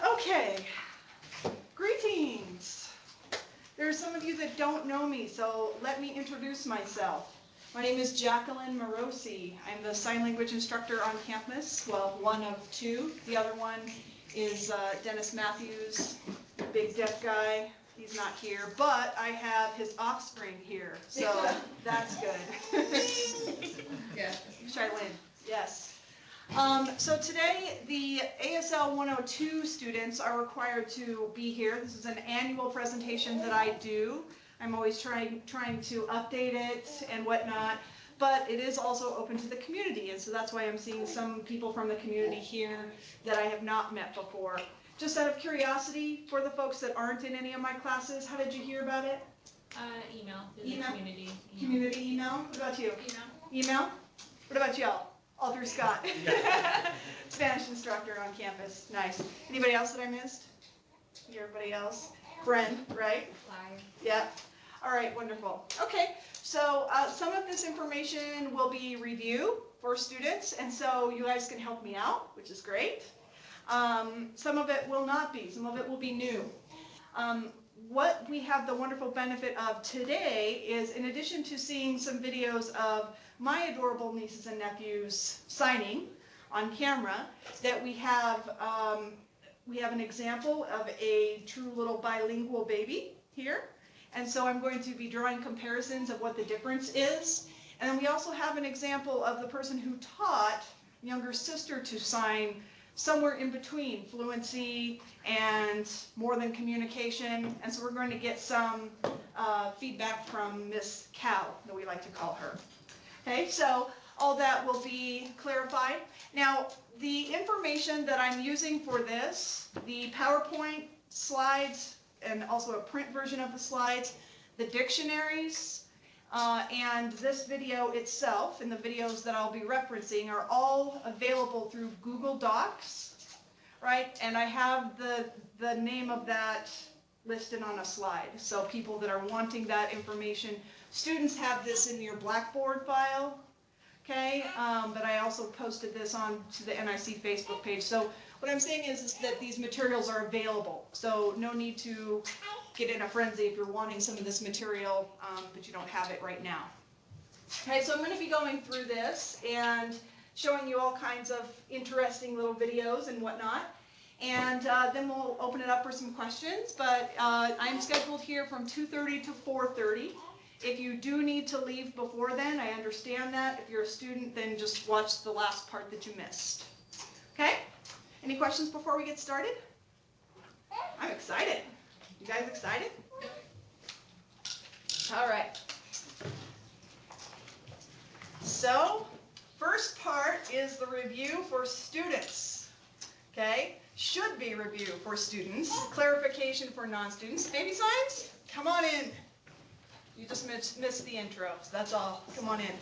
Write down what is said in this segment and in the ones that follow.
Okay, greetings. There are some of you that don't know me, so let me introduce myself. My name is Jacalyn Marosi. I'm the sign language instructor on campus. Well, one of two. The other one is Dennis Matthews, big deaf guy. He's not here, but I have his offspring here, so that's good. Yeah. Jacalyn, yes. So today the ASL 102 students are required to be here. This is an annual presentation that I do. I'm always trying to update it and whatnot, but it is also open to the community, and so that's why I'm seeing some people from the community here that I have not met before. Just out of curiosity, for the folks that aren't in any of my classes, how did you hear about it? Email. Email? Community. Community email? What about you? Email? What about y'all? All through Scott. Spanish instructor on campus. Nice. Anybody else that I missed? Everybody else? Friend, right? Flyer. Yeah. All right, wonderful. Okay, so some of this information will be review for students, and so you guys can help me out, which is great. Some of it will not be. Some of it will be new. What we have the wonderful benefit of today is, in addition to seeing some videos of my adorable nieces and nephews signing on camera, that we have an example of a true little bilingual baby here. And so I'm going to be drawing comparisons of what the difference is. And then we also have an example of the person who taught younger sister to sign, somewhere in between fluency and more than communication. And so we're going to get some feedback from Miss Cal, that we like to call her. Okay, so all that will be clarified. Now, the information that I'm using for this, the PowerPoint slides, and also a print version of the slides, the dictionaries, and this video itself, and the videos that I'll be referencing, are all available through Google Docs, right? And I have the name of that listed on a slide. So people that are wanting that information, students have this in your Blackboard file, okay? But I also posted this on to the NIC Facebook page. So what I'm saying is that these materials are available. So no need to get in a frenzy if you're wanting some of this material, but you don't have it right now. Okay, so I'm going to be going through this and showing you all kinds of interesting little videos and whatnot. And then we'll open it up for some questions. But I'm scheduled here from 2:30 to 4:30. If you do need to leave before then, I understand that. If you're a student, then just watch the last part that you missed. Okay? Any questions before we get started? I'm excited. You guys excited? All right. So, first part is the review for students. Okay? Should be review for students. Clarification for non-students. Baby signs? Come on in. You just missed the intro, so that's all. Come on in.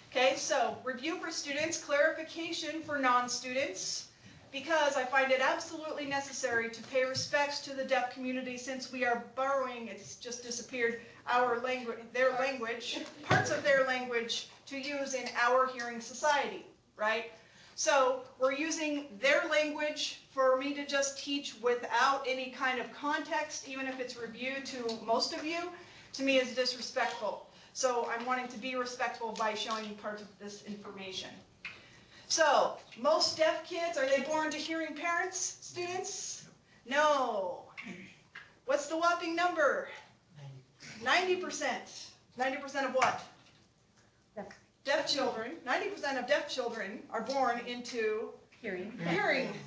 Okay, so review for students, clarification for non-students, because I find it absolutely necessary to pay respects to the deaf community since we are borrowing, it's just disappeared, their language, parts of their language to use in our hearing society, right? So we're using their language for me to just teach without any kind of context, even if it's review to most of you, to me is disrespectful. So I'm wanting to be respectful by showing you parts of this information. So, most deaf kids, are they born to hearing parents, students? No. What's the whopping number? 90%. 90% of what? Deaf children. 90% of deaf children are born into hearing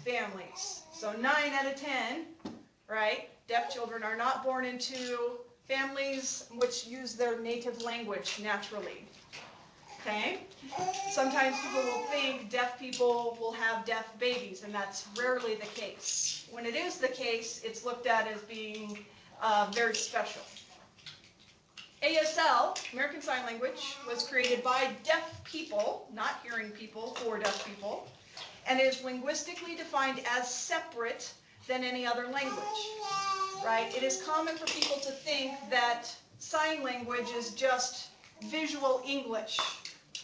families. So 9 out of 10, right? Deaf children are not born into families which use their native language naturally. Okay? Sometimes people will think deaf people will have deaf babies, and that's rarely the case. When it is the case, it's looked at as being very special. ASL, American Sign Language, was created by deaf people, not hearing people, for deaf people, and is linguistically defined as separate than any other language, right? It is common for people to think that sign language is just visual English,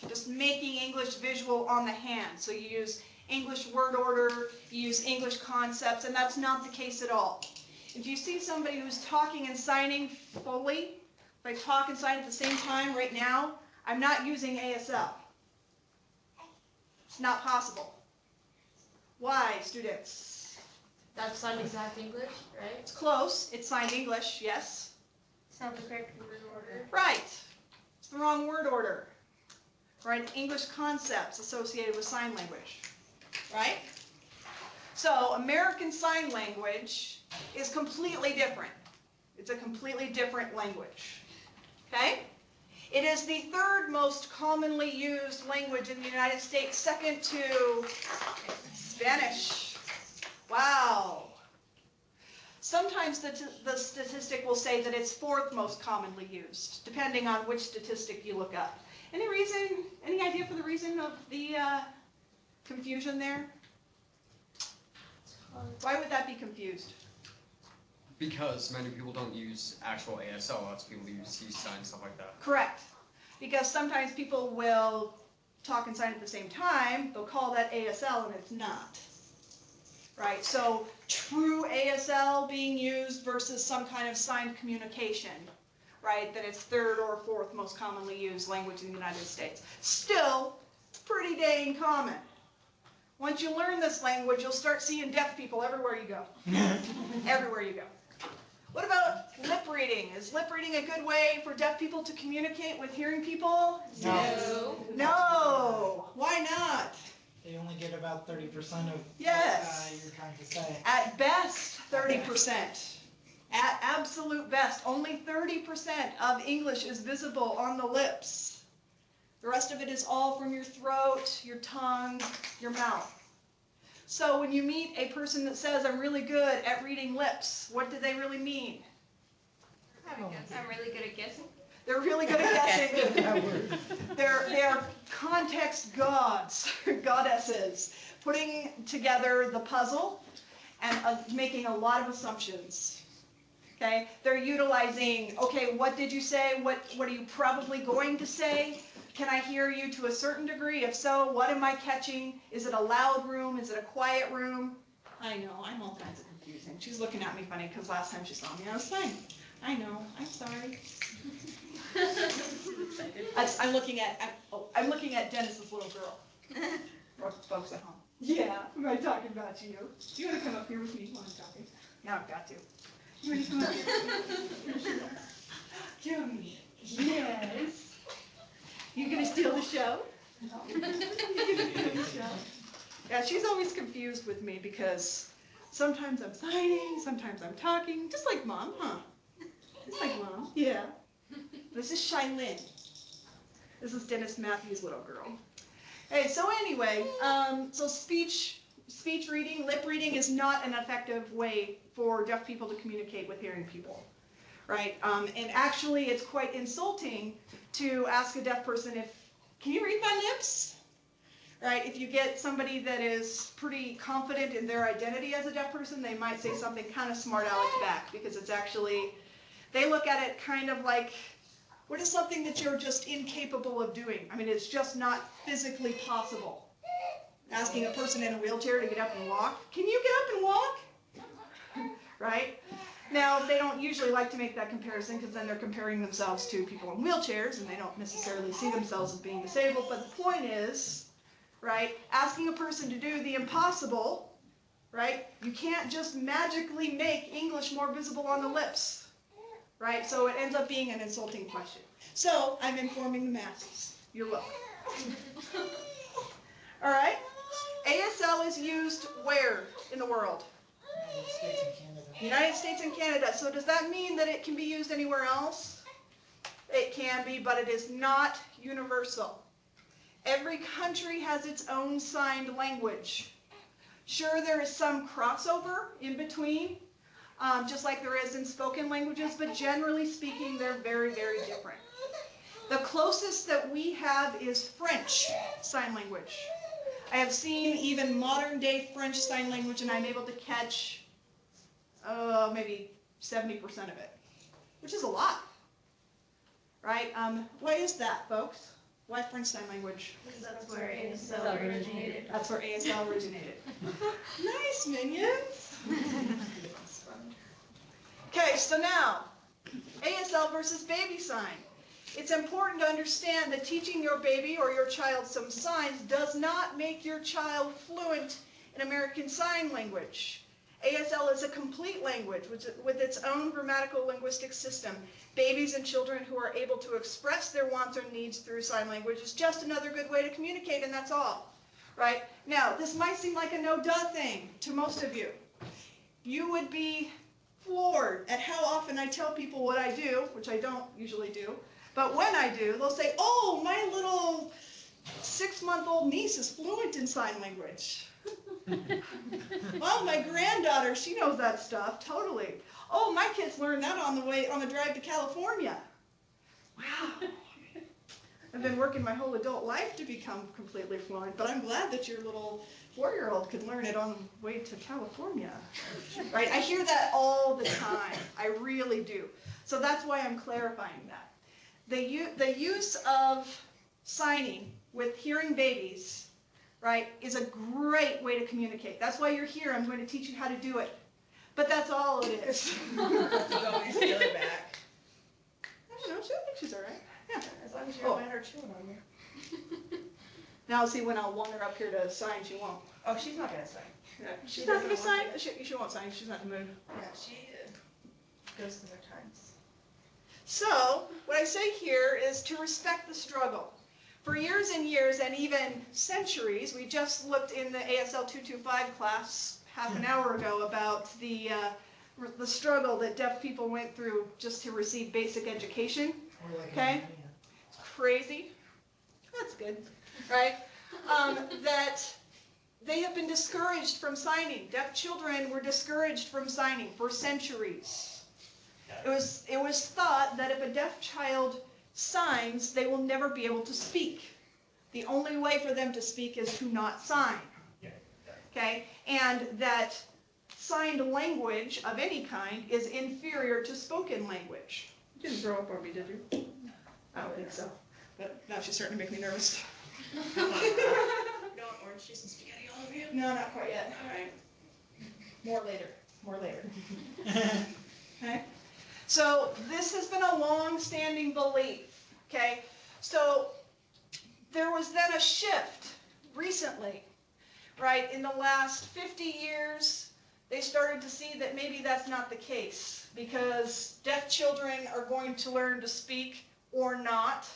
just making English visual on the hand. So you use English word order, you use English concepts, and that's not the case at all. If you see somebody who's talking and signing fully, if I talk and sign at the same time right now, I'm not using ASL. It's not possible. Why, students? That's not exact English, right? It's close. It's signed English, yes. It's not the correct word order. Right. It's the wrong word order. Right? English concepts associated with sign language. Right? So American Sign Language is completely different. It's a completely different language. Okay? It is the third most commonly used language in the United States, second to Spanish. Wow. Sometimes the statistic will say that it's fourth most commonly used, depending on which statistic you look up. Any reason, any idea for the reason of the confusion there? Why would that be confused? Because many people don't use actual ASL, lots of people use C-sign, stuff like that. Correct. Because sometimes people will talk and sign at the same time, they'll call that ASL and it's not. Right, so true ASL being used versus some kind of signed communication, right, that it's third or fourth most commonly used language in the United States. Still, pretty dang common. Once you learn this language, you'll start seeing deaf people everywhere you go. Everywhere you go. What about lip reading? Is lip reading a good way for deaf people to communicate with hearing people? No. No. Why not? They only get about 30% of Yes. what you're trying to say. At best, 30%. At absolute best, only 30% of English is visible on the lips. The rest of it is all from your throat, your tongue, your mouth. So when you meet a person that says, I'm really good at reading lips, what do they really mean? I'm really good at guessing. They're really good at guessing. They're context gods, goddesses, putting together the puzzle and making a lot of assumptions. Okay, they're utilizing, okay, what did you say? What are you probably going to say? Can I hear you to a certain degree? If so, what am I catching? Is it a loud room? Is it a quiet room? I know, I'm all kinds of confusing. She's looking at me funny because last time she saw me, I was saying, I know, I'm sorry. I'm looking at Dennis's little girl. For folks at home. Yeah, am I talking about you? Do you want to come up here with me while I'm talking? Now I've got to. You want to come up here? Jody. Yes. You gonna steal the show? You gonna steal the show? Yeah, she's always confused with me because sometimes I'm signing, sometimes I'm talking, just like Mom, huh? Just like Mom. Yeah. This is Jacalyn. This is Dennis Matthews' little girl. Hey, so anyway, so speech reading, lip reading is not an effective way for deaf people to communicate with hearing people, right? And actually, it's quite insulting to ask a deaf person can you read my lips? Right? If you get somebody that is pretty confident in their identity as a deaf person, they might say something kind of smart aleck back because it's actually, they look at it kind of like, what is something that you're just incapable of doing? I mean, it's just not physically possible. Asking a person in a wheelchair to get up and walk. Can you get up and walk? Right? Now, they don't usually like to make that comparison because then they're comparing themselves to people in wheelchairs and they don't necessarily see themselves as being disabled. But the point is, right, asking a person to do the impossible, right? You can't just magically make English more visible on the lips. Right? So it ends up being an insulting question. So I'm informing the masses. You're welcome. All right? ASL is used where in the world? United States and Canada. United States and Canada. So does that mean that it can be used anywhere else? It can be, but it is not universal. Every country has its own signed language. Sure, there is some crossover in between, just like there is in spoken languages, but generally speaking, they're very, very different. The closest that we have is French Sign Language. I have seen even modern day French Sign Language and I'm able to catch maybe 70% of it, which is a lot, right? Why is that, folks? Why French Sign Language? That's where ASL originated. That's where ASL originated. Nice, minions! Okay, so now, ASL versus baby sign. It's important to understand that teaching your baby or your child some signs does not make your child fluent in American Sign Language. ASL is a complete language with its own grammatical linguistic system. Babies and children who are able to express their wants or needs through sign language is just another good way to communicate, and that's all. Right? Now, this might seem like a no-duh thing to most of you. You would be floored at how often I tell people what I do, which I don't usually do, but when I do, they'll say, oh, my little 6-month-old niece is fluent in sign language. Well, my granddaughter, she knows that stuff, totally. Oh, my kids learned that on the drive to California. Wow. I've been working my whole adult life to become completely fluent, but I'm glad that your little 4-year-old could learn it on the way to California. Right? I hear that all the time. I really do. So that's why I'm clarifying that. The use of signing with hearing babies, right, is a great way to communicate. That's why you're here. I'm going to teach you how to do it. But that's all it is. You always feel it back. I don't know. I think she's all right. Yeah. As long as you don't let her chew on you. Now, see, when I'll want her up here to sign, she won't. Oh, she's not gonna sign. Yeah. She's not going to sign. She won't sign. She's not in the mood. Yeah, she goes through her times. So, what I say here is to respect the struggle. For years and years, and even centuries, we just looked in the ASL 225 class half an hour ago about the struggle that deaf people went through just to receive basic education. Okay? It's crazy. That's good, right? That they have been discouraged from signing. Deaf children were discouraged from signing for centuries. It was thought that if a deaf child signs, they will never be able to speak. The only way for them to speak is to not sign. Okay? And that signed language of any kind is inferior to spoken language. You didn't throw up on me, did you? I don't think so. But now she's starting to make me nervous. Going orange juice and spaghetti all over you? No, not quite yet. All right. More later. More later. Okay? So this has been a long-standing belief. Okay? So there was then a shift recently, right? In the last 50 years, they started to see that maybe that's not the case because deaf children are going to learn to speak or not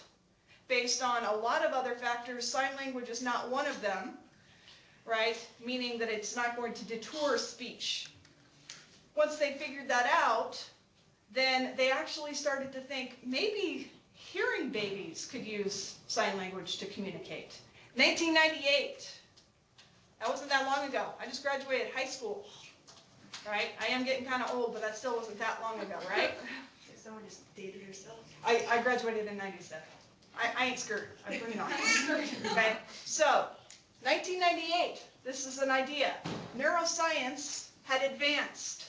based on a lot of other factors. Sign language is not one of them, right? Meaning that it's not going to detour speech. Once they figured that out, then they actually started to think maybe hearing babies could use sign language to communicate. 1998. That wasn't that long ago. I just graduated high school. Right? I am getting kind of old, but that still wasn't that long ago, right? Someone just dated herself. I graduated in 97. I ain't scared. I'm pretty not. Okay? So, 1998. This is an idea. Neuroscience had advanced.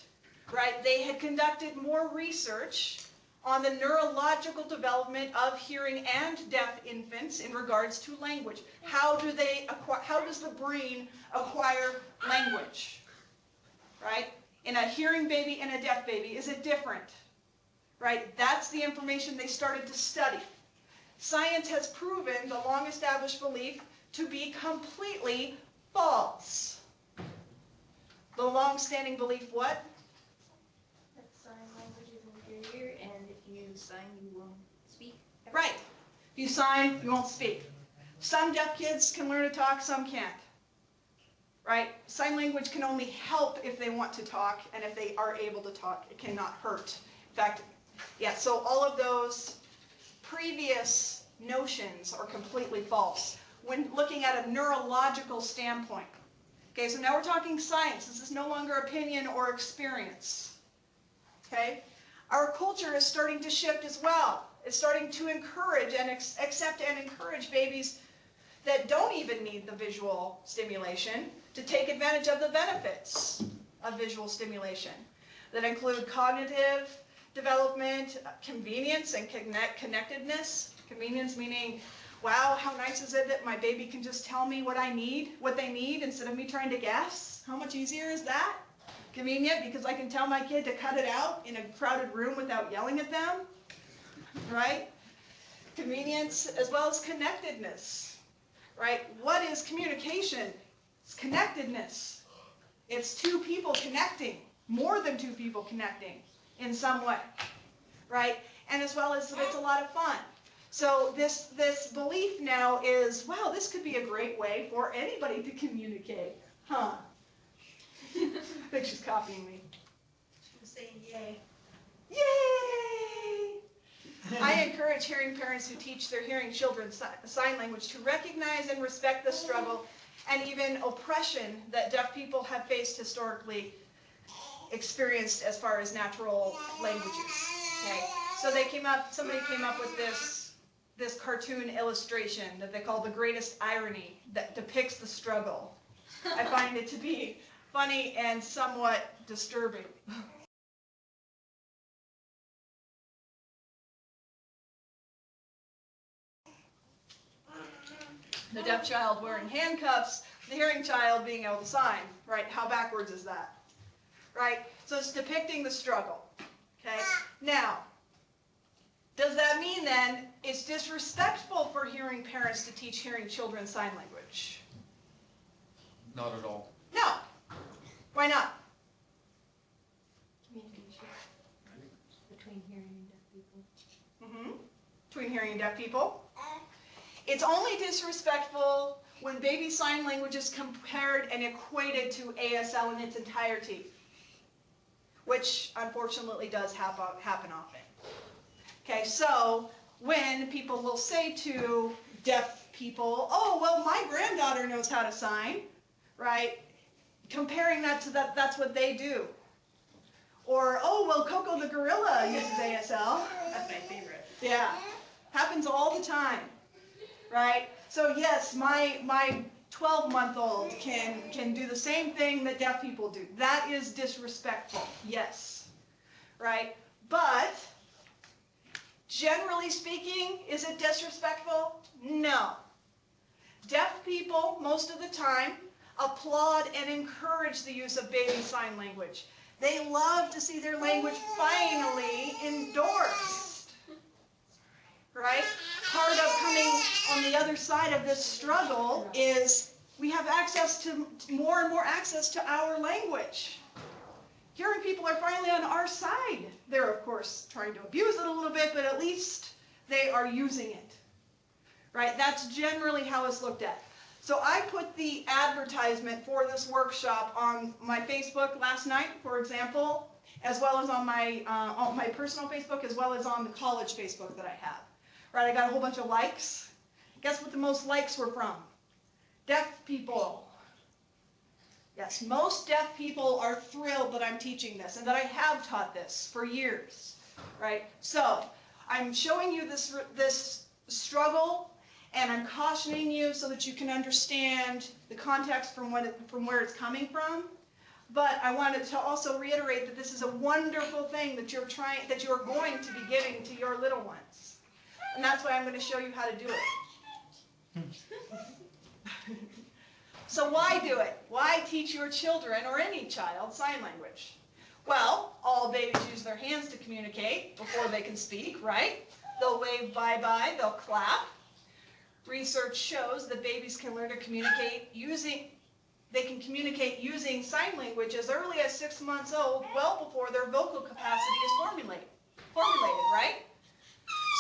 Right? They had conducted more research on the neurological development of hearing and deaf infants in regards to language. How does the brain acquire language? Right? In a hearing baby and a deaf baby, is it different? Right? That's the information they started to study. Science has proven the long-established belief to be completely false. The long-standing belief what? That sign language is inferior, and if you sign, you won't speak. Right. If you sign, you won't speak. Some deaf kids can learn to talk, some can't. Right? Sign language can only help if they want to talk, and if they are able to talk, it cannot hurt. In fact, yeah, so all of those previous notions are completely false when looking at a neurological standpoint. Okay, so now we're talking science. This is no longer opinion or experience. Okay? Our culture is starting to shift as well. It's starting to encourage and accept and encourage babies that don't even need the visual stimulation to take advantage of the benefits of visual stimulation that include cognitive development, convenience, and connectedness. Convenience meaning wow, how nice is it that my baby can just tell me what they need, instead of me trying to guess? How much easier is that? Convenient, because I can tell my kid to cut it out in a crowded room without yelling at them, right? Convenience as well as connectedness, right? What is communication? It's connectedness. It's two people connecting, more than two people connecting in some way, right? And as well as it's a lot of fun. So this belief now is, wow, this could be a great way for anybody to communicate, huh? I think she's copying me. She was saying yay. Yay! I encourage hearing parents who teach their hearing children sign language to recognize and respect the struggle and even oppression that deaf people have faced historically, experienced as far as natural languages. Okay, so somebody came up with this cartoon illustration that they call The Greatest Irony, that depicts the struggle. I find it to be funny and somewhat disturbing. The deaf child wearing handcuffs, the hearing child being able to sign, right? How backwards is that? Right? So it's depicting the struggle. Okay? Now, does that mean then it's disrespectful for hearing parents to teach hearing children sign language? Not at all. No. Why not? Communication between hearing and deaf people. Between hearing and deaf people. It's only disrespectful when baby sign language is compared and equated to ASL in its entirety, which unfortunately does happen often. Okay, so when people will say to deaf people, oh, well, my granddaughter knows how to sign, right? Comparing that to that's what they do. Or, oh, well, Coco the gorilla uses ASL. That's my favorite. Yeah, happens all the time, right? So yes, my 12-month-old can do the same thing that deaf people do. That is disrespectful, yes, right? But generally speaking, is it disrespectful? No. Deaf people, most of the time, applaud and encourage the use of baby sign language. They love to see their language finally endorsed, right? Part of coming on the other side of this struggle is we have access to more and more access to our language. Hearing people are finally on our side. They're, of course, trying to abuse it a little bit, but at least they are using it, right? That's generally how it's looked at. So I put the advertisement for this workshop on my Facebook last night, for example, as well as on my personal Facebook, as well as on the college Facebook that I have. Right, I got a whole bunch of likes. Guess what the most likes were from? Deaf people. Yes, most deaf people are thrilled that I'm teaching this and that I have taught this for years, right? So I'm showing you this struggle, and I'm cautioning you so that you can understand the context from where it's coming from. But I wanted to also reiterate that this is a wonderful thing that you're going to be giving to your little ones. And that's why I'm going to show you how to do it. So why do it? Why teach your children, or any child, sign language? Well, all babies use their hands to communicate before they can speak, right? They'll wave bye-bye, they'll clap. Research shows that babies can learn to communicate using sign language as early as 6 months old, well before their vocal capacity is formulated, right?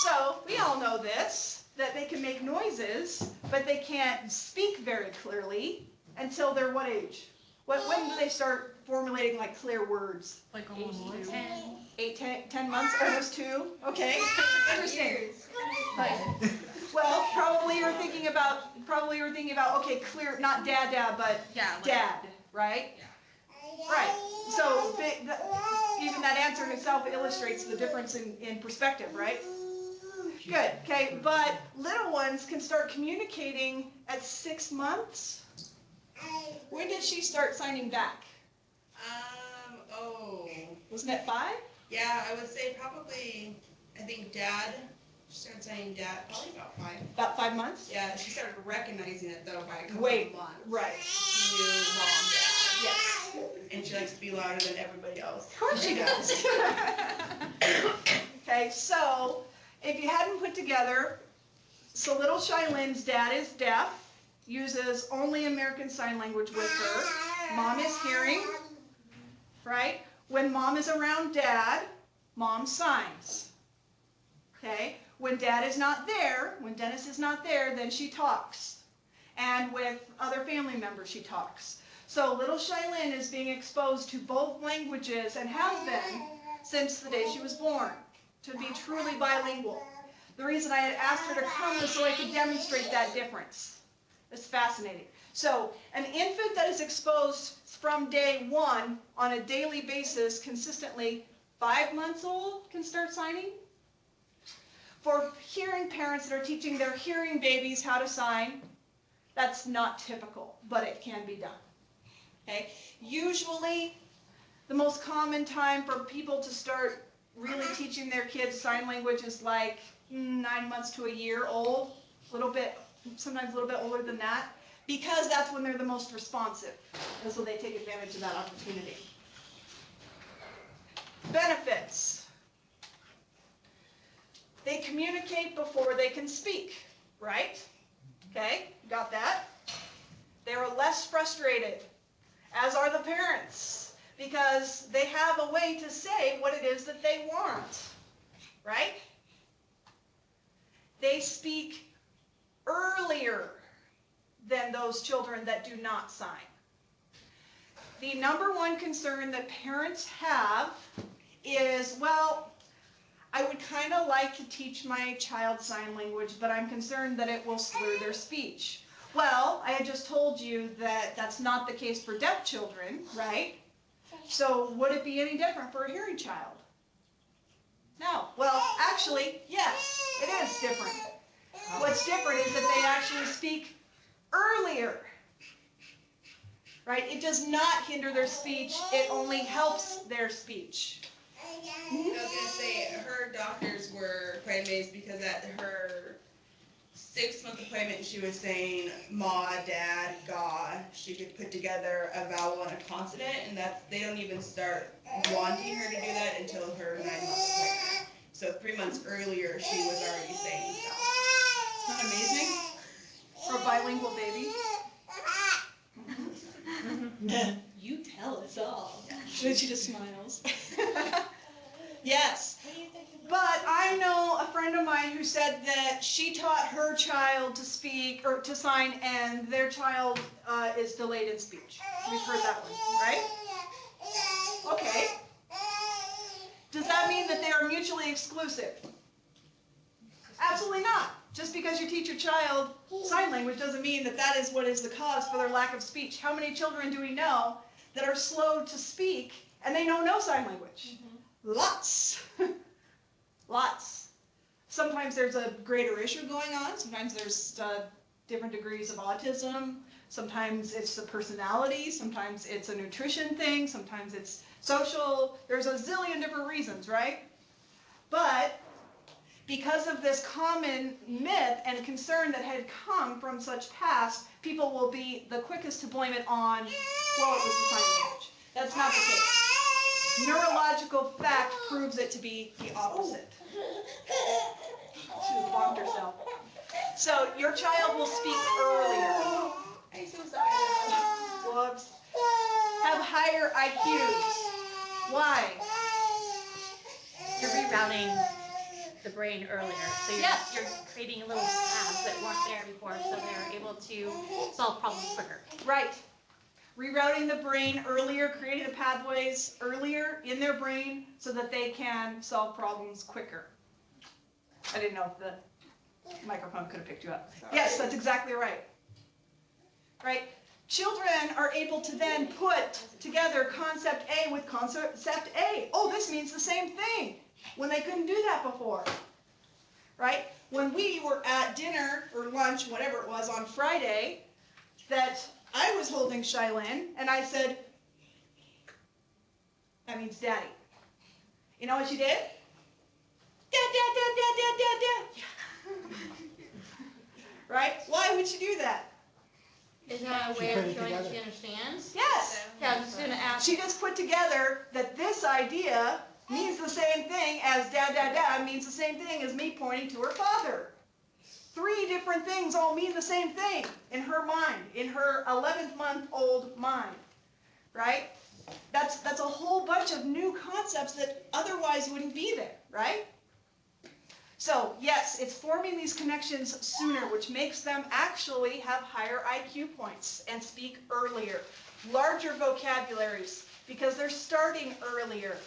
So, we all know this, that they can make noises, but they can't speak very clearly until they're what age? When do they start formulating like clear words? Like almost 10 months, almost 2? Okay, interesting. Well, probably you're thinking about, okay, clear, not dad, but dad, right? Yeah. Right. So even that answer in itself illustrates the difference in perspective, right? Good. Okay, but little ones can start communicating at 6 months. When did she start signing back? Wasn't it 5? Yeah, I would say probably, I think Dad She started saying dad probably about 5. About 5 months? Yeah, she started recognizing it though by a couple Wait, of months. right. She knew mom, dad. Yes. And she likes to be louder than everybody else. Of course she does. Okay, so if you hadn't put together, so little Jacalyn's dad is deaf, uses only American Sign Language with her. Mom is hearing, right? When mom is around dad, mom signs. Okay? When dad is not there, when Dennis is not there, then she talks. And with other family members, she talks. So little Jacalyn is being exposed to both languages and has been since the day she was born, to be truly bilingual. The reason I had asked her to come was so I could demonstrate that difference. It's fascinating. So an infant that is exposed from day 1 on a daily basis consistently, 5 months old can start signing. For hearing parents that are teaching their hearing babies how to sign, that's not typical, but it can be done. Okay? Usually, the most common time for people to start really teaching their kids sign language is like 9 months to a year old, a little bit, sometimes a little bit older than that, because that's when they're the most responsive, and so they take advantage of that opportunity. Benefits. They communicate before they can speak, right? Okay, got that? They're less frustrated, as are the parents, because they have a way to say what it is that they want, right? They speak earlier than those children that do not sign. The number one concern that parents have is, well, I would kind of like to teach my child sign language, but I'm concerned that it will slur their speech. Well, I had just told you that that's not the case for deaf children, right? So would it be any different for a hearing child? No. Well, actually, yes, it is different. What's different is that they actually speak earlier, right? It does not hinder their speech, it only helps their speech. I was going to say, her doctors were quite amazed because at her 6-month appointment, she was saying ma, dad, ga. She could put together a vowel and a consonant, and they don't even start wanting her to do that until her 9-month appointment. So 3 months earlier, she was already saying stuff. Isn't that amazing? For a bilingual baby. You tell us all. She just smiles. Yes. But I know a friend of mine who said that she taught her child to speak or to sign, and their child is delayed in speech. We've heard that one, right? Okay. Does that mean that they are mutually exclusive? Absolutely not. Just because you teach your child sign language doesn't mean that that is what is the cause for their lack of speech. How many children do we know that are slow to speak and they know no sign language? Lots. Lots. Sometimes there's a greater issue going on. Sometimes there's different degrees of autism. Sometimes it's the personality. Sometimes it's a nutrition thing. Sometimes it's social. There's a zillion different reasons, right? But because of this common myth and concern that had come from such past, people will be the quickest to blame it on, well, it was the sign language. That's not the case. Neurological fact proves it to be the opposite. She bonked herself. So your child will speak earlier. I'm so sorry. Whoops. Have higher IQs. Why? You're rerouting the brain earlier. So you're creating little paths that weren't there before, so they're able to solve problems quicker. Right. Rerouting the brain earlier, creating the pathways earlier in their brain so that they can solve problems quicker. I didn't know if the microphone could have picked you up. Yes, that's exactly right. Right? Children are able to then put together concept A with concept A. Oh, this means the same thing, when they couldn't do that before. Right? When we were at dinner or lunch, whatever it was, on Friday, that I was holding Jacalyn, and I said, that means daddy. You know what she did? Dad, dad, dad, dad, dad, dad, dad. Right? Why would she do that? Is that a She way put of it showing that together. she understands? Yes. Yeah, I was just gonna ask. She just put together that this idea means the same thing as dad, dad, dad means the same thing as me pointing to her father. 3 different things all mean the same thing in her mind, in her 11-month-old mind, right? That's a whole bunch of new concepts that otherwise wouldn't be there, right? So yes, it's forming these connections sooner, which makes them actually have higher IQ points and speak earlier. Larger vocabularies, because they're starting earlier.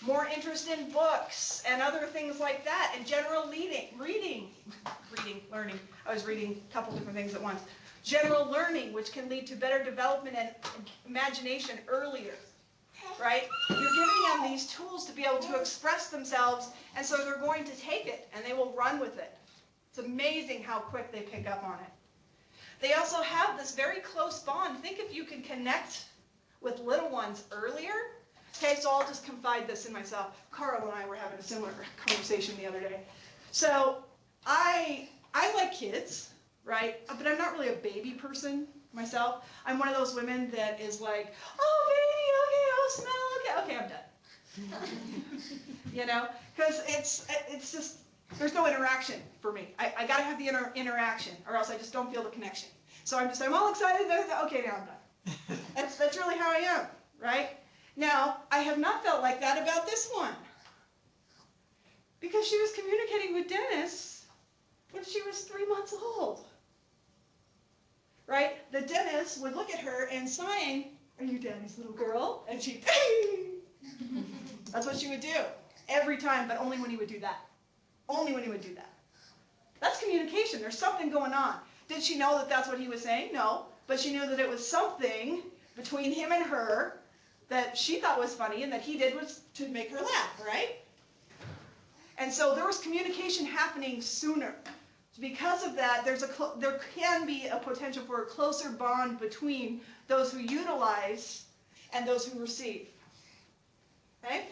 More interest in books and other things like that, and general learning. I was reading a couple different things at once. General learning, which can lead to better development and imagination earlier, right? You're giving them these tools to be able to express themselves, and so they're going to take it, and they will run with it. It's amazing how quick they pick up on it. They also have this very close bond. Think if you can connect with little ones earlier. Okay, so I'll just confide this in myself. Carl and I were having a similar conversation the other day. So I like kids, right? But I'm not really a baby person myself. I'm one of those women that is like, oh, baby, okay, I'll smell, okay, I'm done. You know, because it's just, there's no interaction for me. I gotta have the interaction, or else I just don't feel the connection. So I'm all excited, okay, now I'm done. That's really how I am, right? Now, I have not felt like that about this one. Because she was communicating with Dennis when she was 3 months old. Right? The dentist would look at her and sign, "Are you Daddy's little girl?" And she'd, that's what she would do. Every time, but only when he would do that. Only when he would do that. That's communication. There's something going on. Did she know that that's what he was saying? No. But she knew that it was something between him and her that she thought was funny and that he did was to make her laugh, right? And so there was communication happening sooner. Because of that, there can be a potential for a closer bond between those who utilize and those who receive. Okay?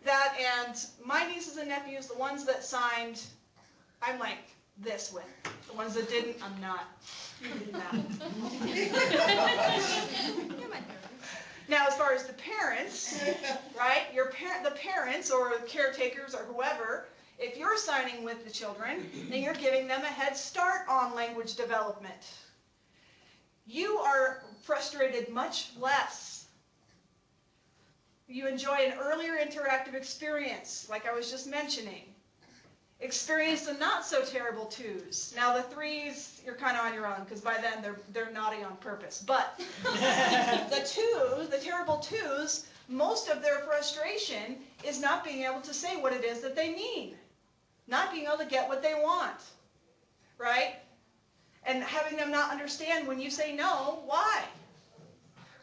That and my nieces and nephews, the ones that signed, I'm like this with. The ones that didn't, I'm not. Now, as far as the parents, right? The parents or caretakers or whoever, if you're signing with the children, then you're giving them a head start on language development. You are frustrated much less. You enjoy an earlier interactive experience, like I was just mentioning. Experience the not so terrible 2s. Now the 3s, you're kind of on your own, because by then they're naughty on purpose. But the 2s, the terrible 2s, most of their frustration is not being able to say what it is that they need. Not being able to get what they want, right? And having them not understand when you say no, why?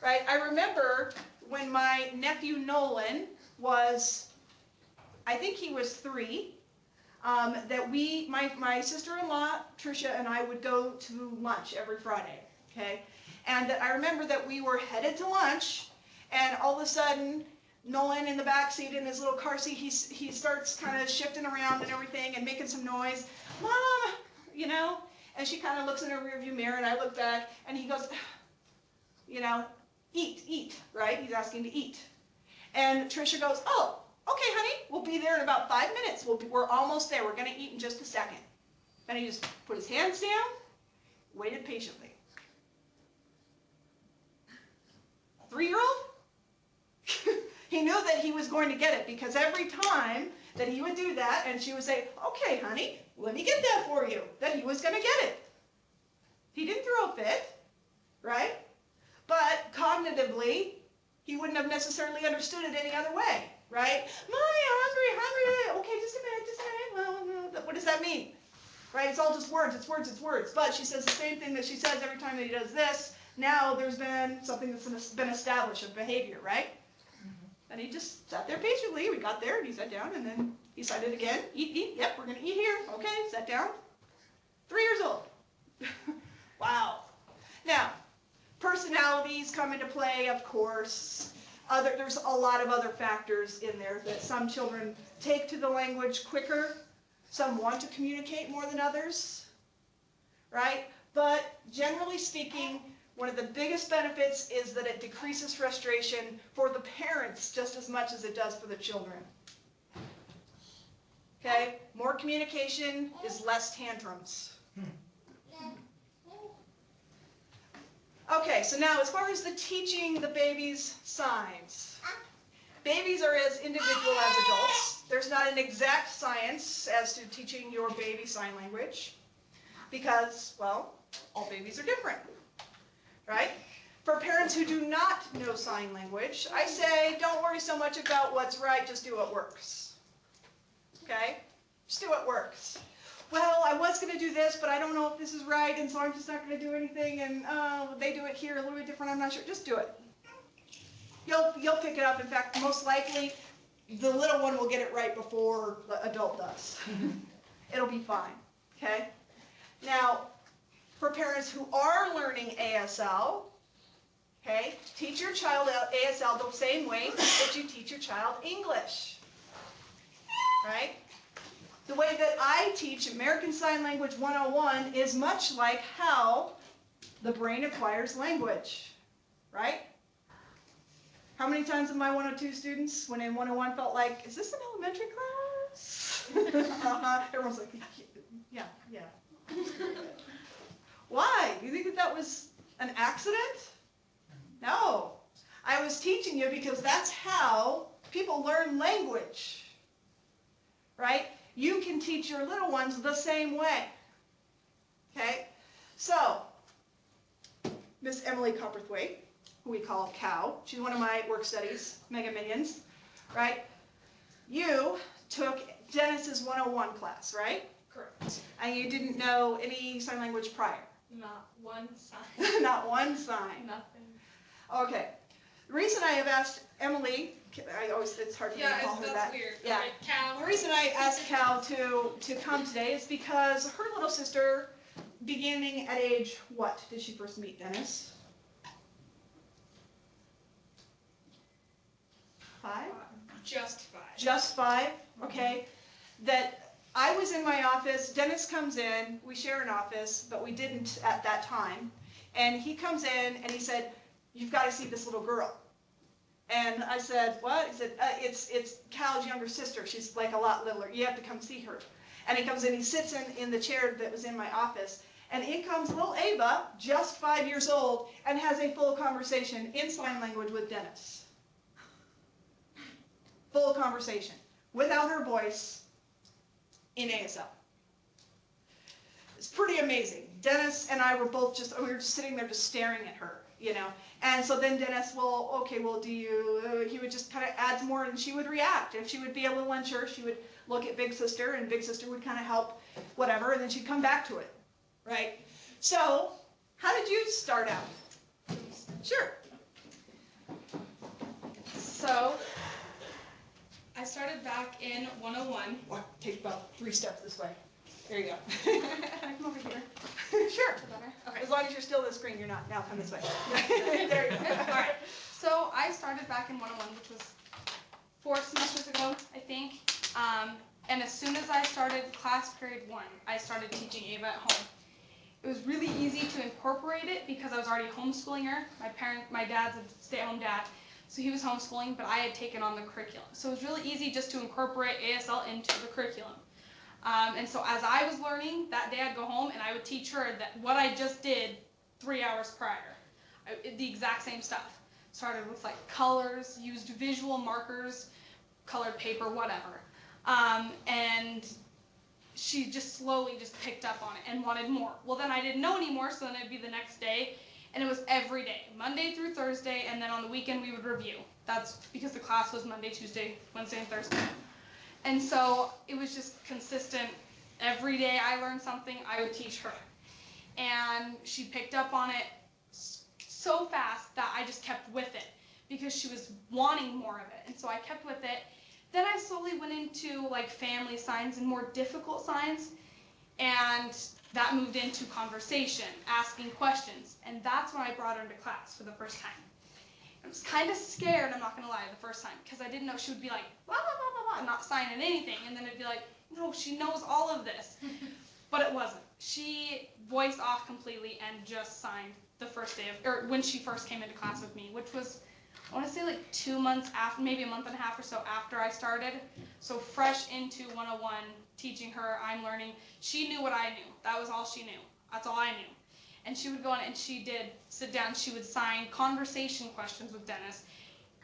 Right? I remember when my nephew Nolan was, I think he was 3, that my sister-in-law Tricia and I would go to lunch every Friday, okay? And I remember that we were headed to lunch, and all of a sudden, Nolan in the back seat in his little car seat, he starts kind of shifting around and everything and making some noise. "Mom," you know, and she kind of looks in her rearview mirror, and I look back, and he goes, you know, eat, right? He's asking to eat. And Tricia goes, "Oh, okay, honey, we'll be there in about 5 minutes. We're almost there. We're going to eat in just a second." And he just put his hands down, waited patiently. 3-year-old? He knew that he was going to get it, because every time that he would do that and she would say, "Okay, honey, let me get that for you," that he was going to get it. He didn't throw a fit, right? But cognitively, he wouldn't have necessarily understood it any other way, right? "Mommy, I'm hungry. Okay, just a minute. Well, what does that mean? Right? It's all just words, it's words. But she says the same thing that she says every time that he does this. Now there's been something that's been established of behavior, right? And he just sat there patiently. We got there and he sat down, and then he said it again. Eat, yep, we're going to eat here. Okay, sat down. 3 years old. Wow. Now, personalities come into play, of course. There's a lot of other factors in there that some children take to the language quicker, some want to communicate more than others, right? But generally speaking, one of the biggest benefits is that it decreases frustration for the parents just as much as it does for the children. Okay? More communication is less tantrums. Okay, so now as far as the teaching the babies signs. Babies are as individual as adults. There's not an exact science as to teaching your baby sign language because, well, all babies are different, right? For parents who do not know sign language, I say don't worry so much about what's right, just do what works. Okay? Just do what works. Well, I was going to do this, but I don't know if this is right, and so I'm just not going to do anything, and they do it here a little bit different, I'm not sure. Just do it. You'll pick it up. In fact, most likely, the little one will get it right before the adult does. It'll be fine, okay? Now, for parents who are learning ASL, okay, teach your child ASL the same way that you teach your child English, right? The way that I teach American Sign Language 101 is much like how the brain acquires language, right? How many times have my 102 students, when in 101, felt like, is this an elementary class? Everyone's like, yeah. Why? Do you think that was an accident? No. I was teaching you because that's how people learn language, right? You can teach your little ones the same way, okay? So, Miss Emily Copperthwaite, who we call Cow, she's one of my work studies, Mega Minions, right? You took Dennis's 101 class, right? Correct. And you didn't know any sign language prior? Not one sign. Not one sign. Nothing. Okay. The reason I have asked Emily, it's hard for me to call her that. that's weird. Yeah. Okay, Cow. The reason I asked Cal to come today is because her little sister, beginning at age, what did she first meet Dennis? 5? Just 5. Just 5, okay. That I was in my office, Dennis comes in, we share an office, but we didn't at that time. And he comes in and he said, you've got to see this little girl. And I said, what? He said, it's Cal's younger sister. She's like a lot littler. You have to come see her. And he comes in, he sits in the chair that was in my office. And in comes little Ava, just 5 years old, and has a full conversation in sign language with Dennis. Full conversation, without her voice, in ASL. It's pretty amazing. Dennis and I were both we were just sitting there just staring at her, you know. And so then Dennis, he would just kind of add some more and she would react. If she would be a little unsure, she would look at Big Sister and Big Sister would kind of help, whatever, and then she'd come back to it, right? So, how did you start out? Sure. So, I started back in 101. What? Take about 3 steps this way. There you go. Can I come over here? Sure. Okay. As long as you're still on the screen, you're not. Now come this way. There you go. All right. So I started back in 101, which was 4 semesters ago, I think. And as soon as I started class period 1, I started teaching Ava at home. It was really easy to incorporate it because I was already homeschooling her. My dad's a stay-at-home dad, so he was homeschooling, but I had taken on the curriculum. So it was really easy just to incorporate ASL into the curriculum. And so as I was learning, that day I'd go home and I would teach her that what I just did 3 hours prior. The exact same stuff. Started with like colors, used visual markers, colored paper, whatever. And she just slowly just picked up on it and wanted more. Well, then I didn't know anymore, so then it'd be the next day. And it was every day, Monday through Thursday, and then on the weekend we would review. That's because the class was Monday, Tuesday, Wednesday, and Thursday. And so it was just consistent. Every day I learned something, I would teach her. And she picked up on it so fast that I just kept with it because she was wanting more of it. And so I kept with it. Then I slowly went into like family signs and more difficult signs. And that moved into conversation, asking questions. And that's when I brought her into class for the first time. I was kind of scared, I'm not going to lie, the first time, because I didn't know she would be like, blah, blah, blah, blah, blah, and not signing anything, and then it'd be like, no, she knows all of this. But it wasn't. She voiced off completely and just signed the first day of, or when she first came into class with me, which was, I want to say like 2 months after, maybe a month and a half or so after I started. So fresh into 101, teaching her, I'm learning. She knew what I knew. That was all she knew. That's all I knew. And she would go on and she did sit down. She would sign conversation questions with Dennis.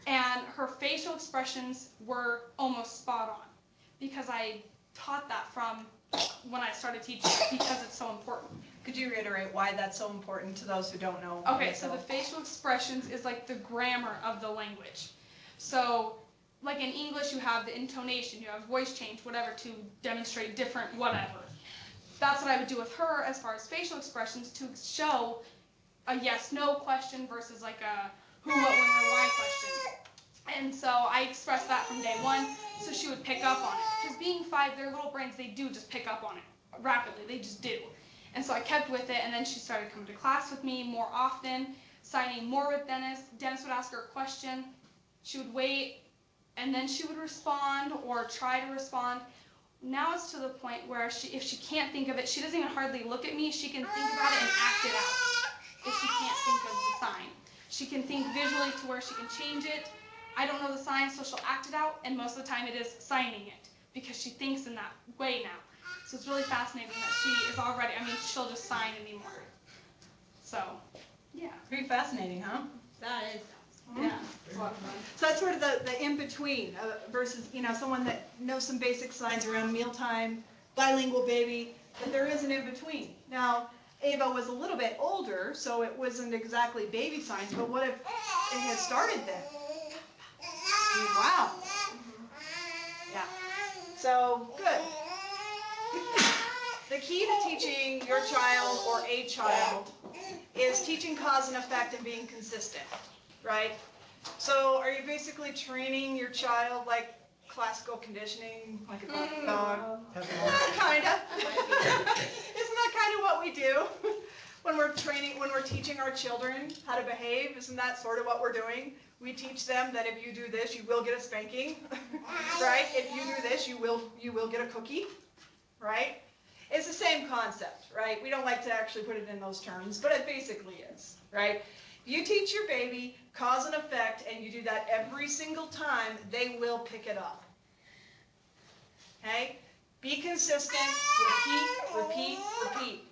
And her facial expressions were almost spot on because I taught that from when I started teaching because it's so important. Could you reiterate why that's so important to those who don't know? Okay, so the facial expressions is like the grammar of the language. So, like in English, you have the intonation, you have voice change, whatever, to demonstrate different whatever. That's what I would do with her as far as facial expressions to show a yes/no question versus like a who, what, when, or why question. And so I expressed that from day one, so she would pick up on it. Because being 5, their little brains, they do just pick up on it rapidly. They just do. And so I kept with it, and then she started coming to class with me more often, signing more with Dennis. Dennis would ask her a question. She would wait, and then she would respond or try to respond. Now it's to the point where if she can't think of it, she doesn't even hardly look at me. She can think about it and act it out if she can't think of the sign. She can think visually to where she can change it. I don't know the sign, so she'll act it out, and most of the time it is signing it because she thinks in that way now. So it's really fascinating that she is already, I mean, she'll just sign anymore. So, yeah. Pretty fascinating, huh? That is. Yeah. So that's sort of the in-between versus, someone that knows some basic signs around mealtime, bilingual baby, but there is an in-between. Now, Ava was a little bit older, so it wasn't exactly baby signs, but what if it had started then? Wow. Yeah. So, good. The key to teaching your child or a child is teaching cause and effect and being consistent, right? So are you basically training your child like classical conditioning, like a dog? Kinda. Isn't that kind of what we do when we're teaching our children how to behave? Isn't that sort of what we're doing? We teach them that if you do this, you will get a spanking, right? If you do this, you will get a cookie, right? It's the same concept, right? We don't like to actually put it in those terms, but it basically is, right? If you teach your baby cause and effect, and you do that every single time, they will pick it up. Okay? Be consistent, repeat, repeat, repeat.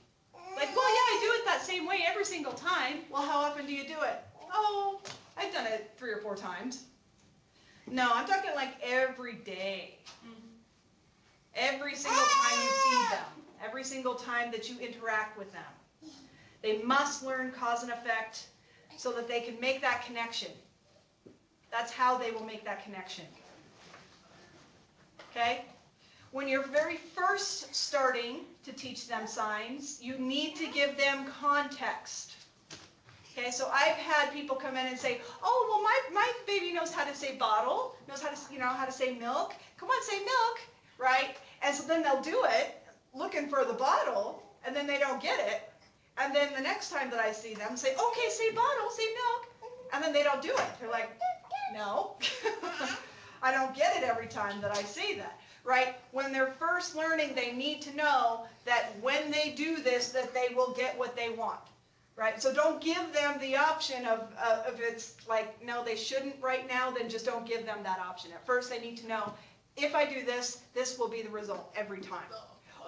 Like, well, yeah, I do it that same way every single time. Well, how often do you do it? Oh, I've done it 3 or 4 times. No, I'm talking like every day. Every single time you feed them. Every single time that you interact with them. They must learn cause and effect so that they can make that connection. That's how they will make that connection. Okay? When you're very first starting to teach them signs, you need to give them context. Okay, so I've had people come in and say, oh, well, my baby knows how to say bottle, knows how to, how to say milk. Come on, say milk, right? And so then they'll do it, looking for the bottle, and then they don't get it. And then the next time that I see them, say, okay, say bottle, say milk, and then they don't do it. They're like, no, I don't get it every time that I see that, right? When they're first learning, they need to know that when they do this, that they will get what they want, right? So don't give them the option of if it's like, no, they shouldn't right now, then just don't give them that option. At first, they need to know, if I do this, this will be the result every time.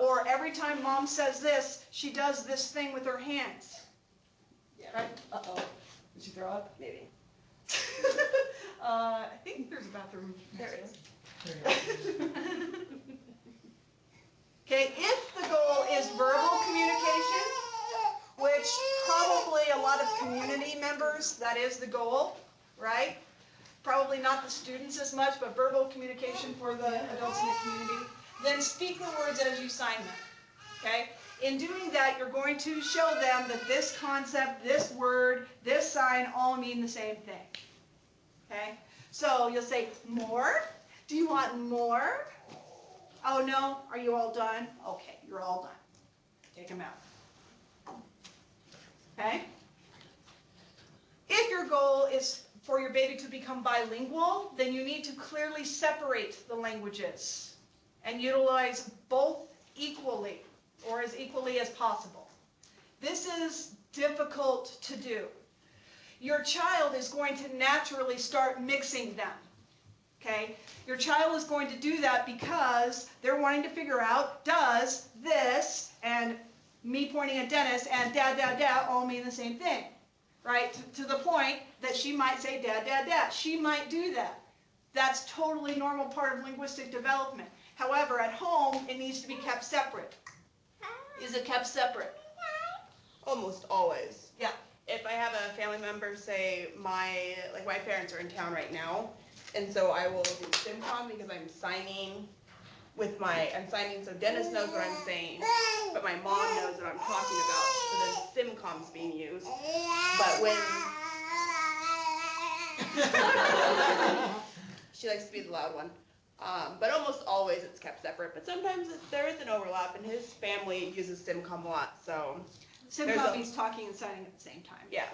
Or every time mom says this, she does this thing with her hands. Yeah. Right? Uh-oh. Did she throw up? Maybe. I think there's a bathroom. There it is. Okay, if the goal is verbal communication, which probably a lot of community members, that is the goal, right? Probably not the students as much, but verbal communication for the adults in the community, then speak the words as you sign them, okay? In doing that, you're going to show them that this concept, this word, this sign all mean the same thing, okay? So you'll say, more? Do you want more? Oh, no? Are you all done? Okay, you're all done. Take them out. Okay? If your goal is for your your baby to become bilingual, then you need to clearly separate the languages and utilize both equally, or as equally as possible. This is difficult to do. Your child is going to naturally start mixing them. Okay? Your child is going to do that because they're wanting to figure out, does this and me pointing at Dennis and dad, dad, dad all mean the same thing? Right? To the point that she might say dad, dad, dad. She might do that. That's totally normal part of linguistic development. However, at home, it needs to be kept separate. Is it kept separate? Almost always. Yeah. If I have a family member say my parents are in town right now, and so I will do SimCom because I'm signing so Dennis knows what I'm saying, but my mom knows what I'm talking about, so then SimCom's being used. But when she likes to be the loud one. But almost always it's kept separate, but sometimes there is an overlap, and his family uses SimCom a lot, so. SimCom means talking and signing at the same time. Yeah,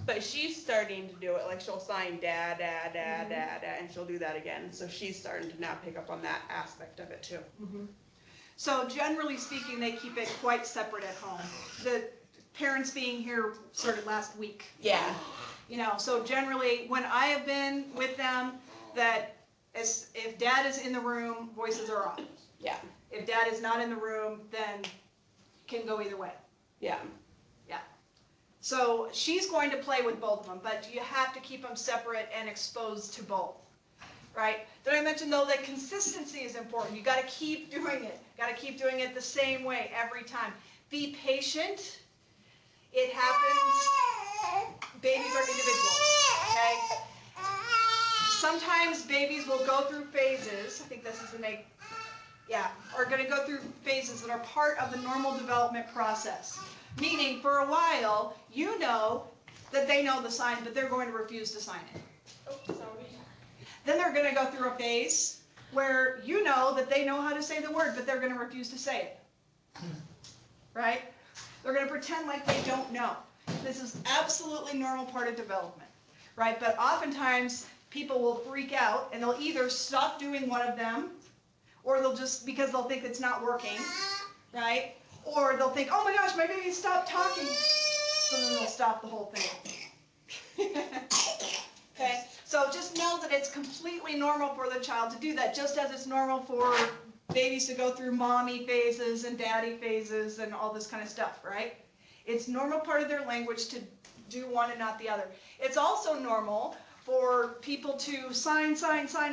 but she's starting to do it, like she'll sign dad, dad, dad, dad, dad, and she'll do that again, so she's starting to now pick up on that aspect of it too. So generally speaking, they keep it quite separate at home. The parents being here started last week. Yeah. You know, so generally when I have been with them, that if dad is in the room, voices are off. Yeah. If dad is not in the room, then it can go either way. Yeah. Yeah. So she's going to play with both of them, but you have to keep them separate and exposed to both. Right? Did I mention though that consistency is important? You got to keep doing it. Got to keep doing it the same way every time. Be patient. It happens. Babies are individuals. Okay? Sometimes babies will go through phases. I think this is are going to go through phases that are part of the normal development process. Meaning, for a while, you know that they know the sign, but they're going to refuse to sign it. Oh, sorry. Then they're going to go through a phase where you know that they know how to say the word, but they're going to refuse to say it. Right? They're going to pretend like they don't know. This is absolutely normal part of development. Right? But oftentimes, people will freak out, and they'll either stop doing one of them, or they'll just, because they'll think it's not working, right? Or they'll think, oh my gosh, my baby stopped talking. So then they'll stop the whole thing. Okay? So just know that it's completely normal for the child to do that, just as it's normal for babies to go through mommy phases and daddy phases and all this kind of stuff, right? It's normal part of their language to do one and not the other. It's also normal for people to sign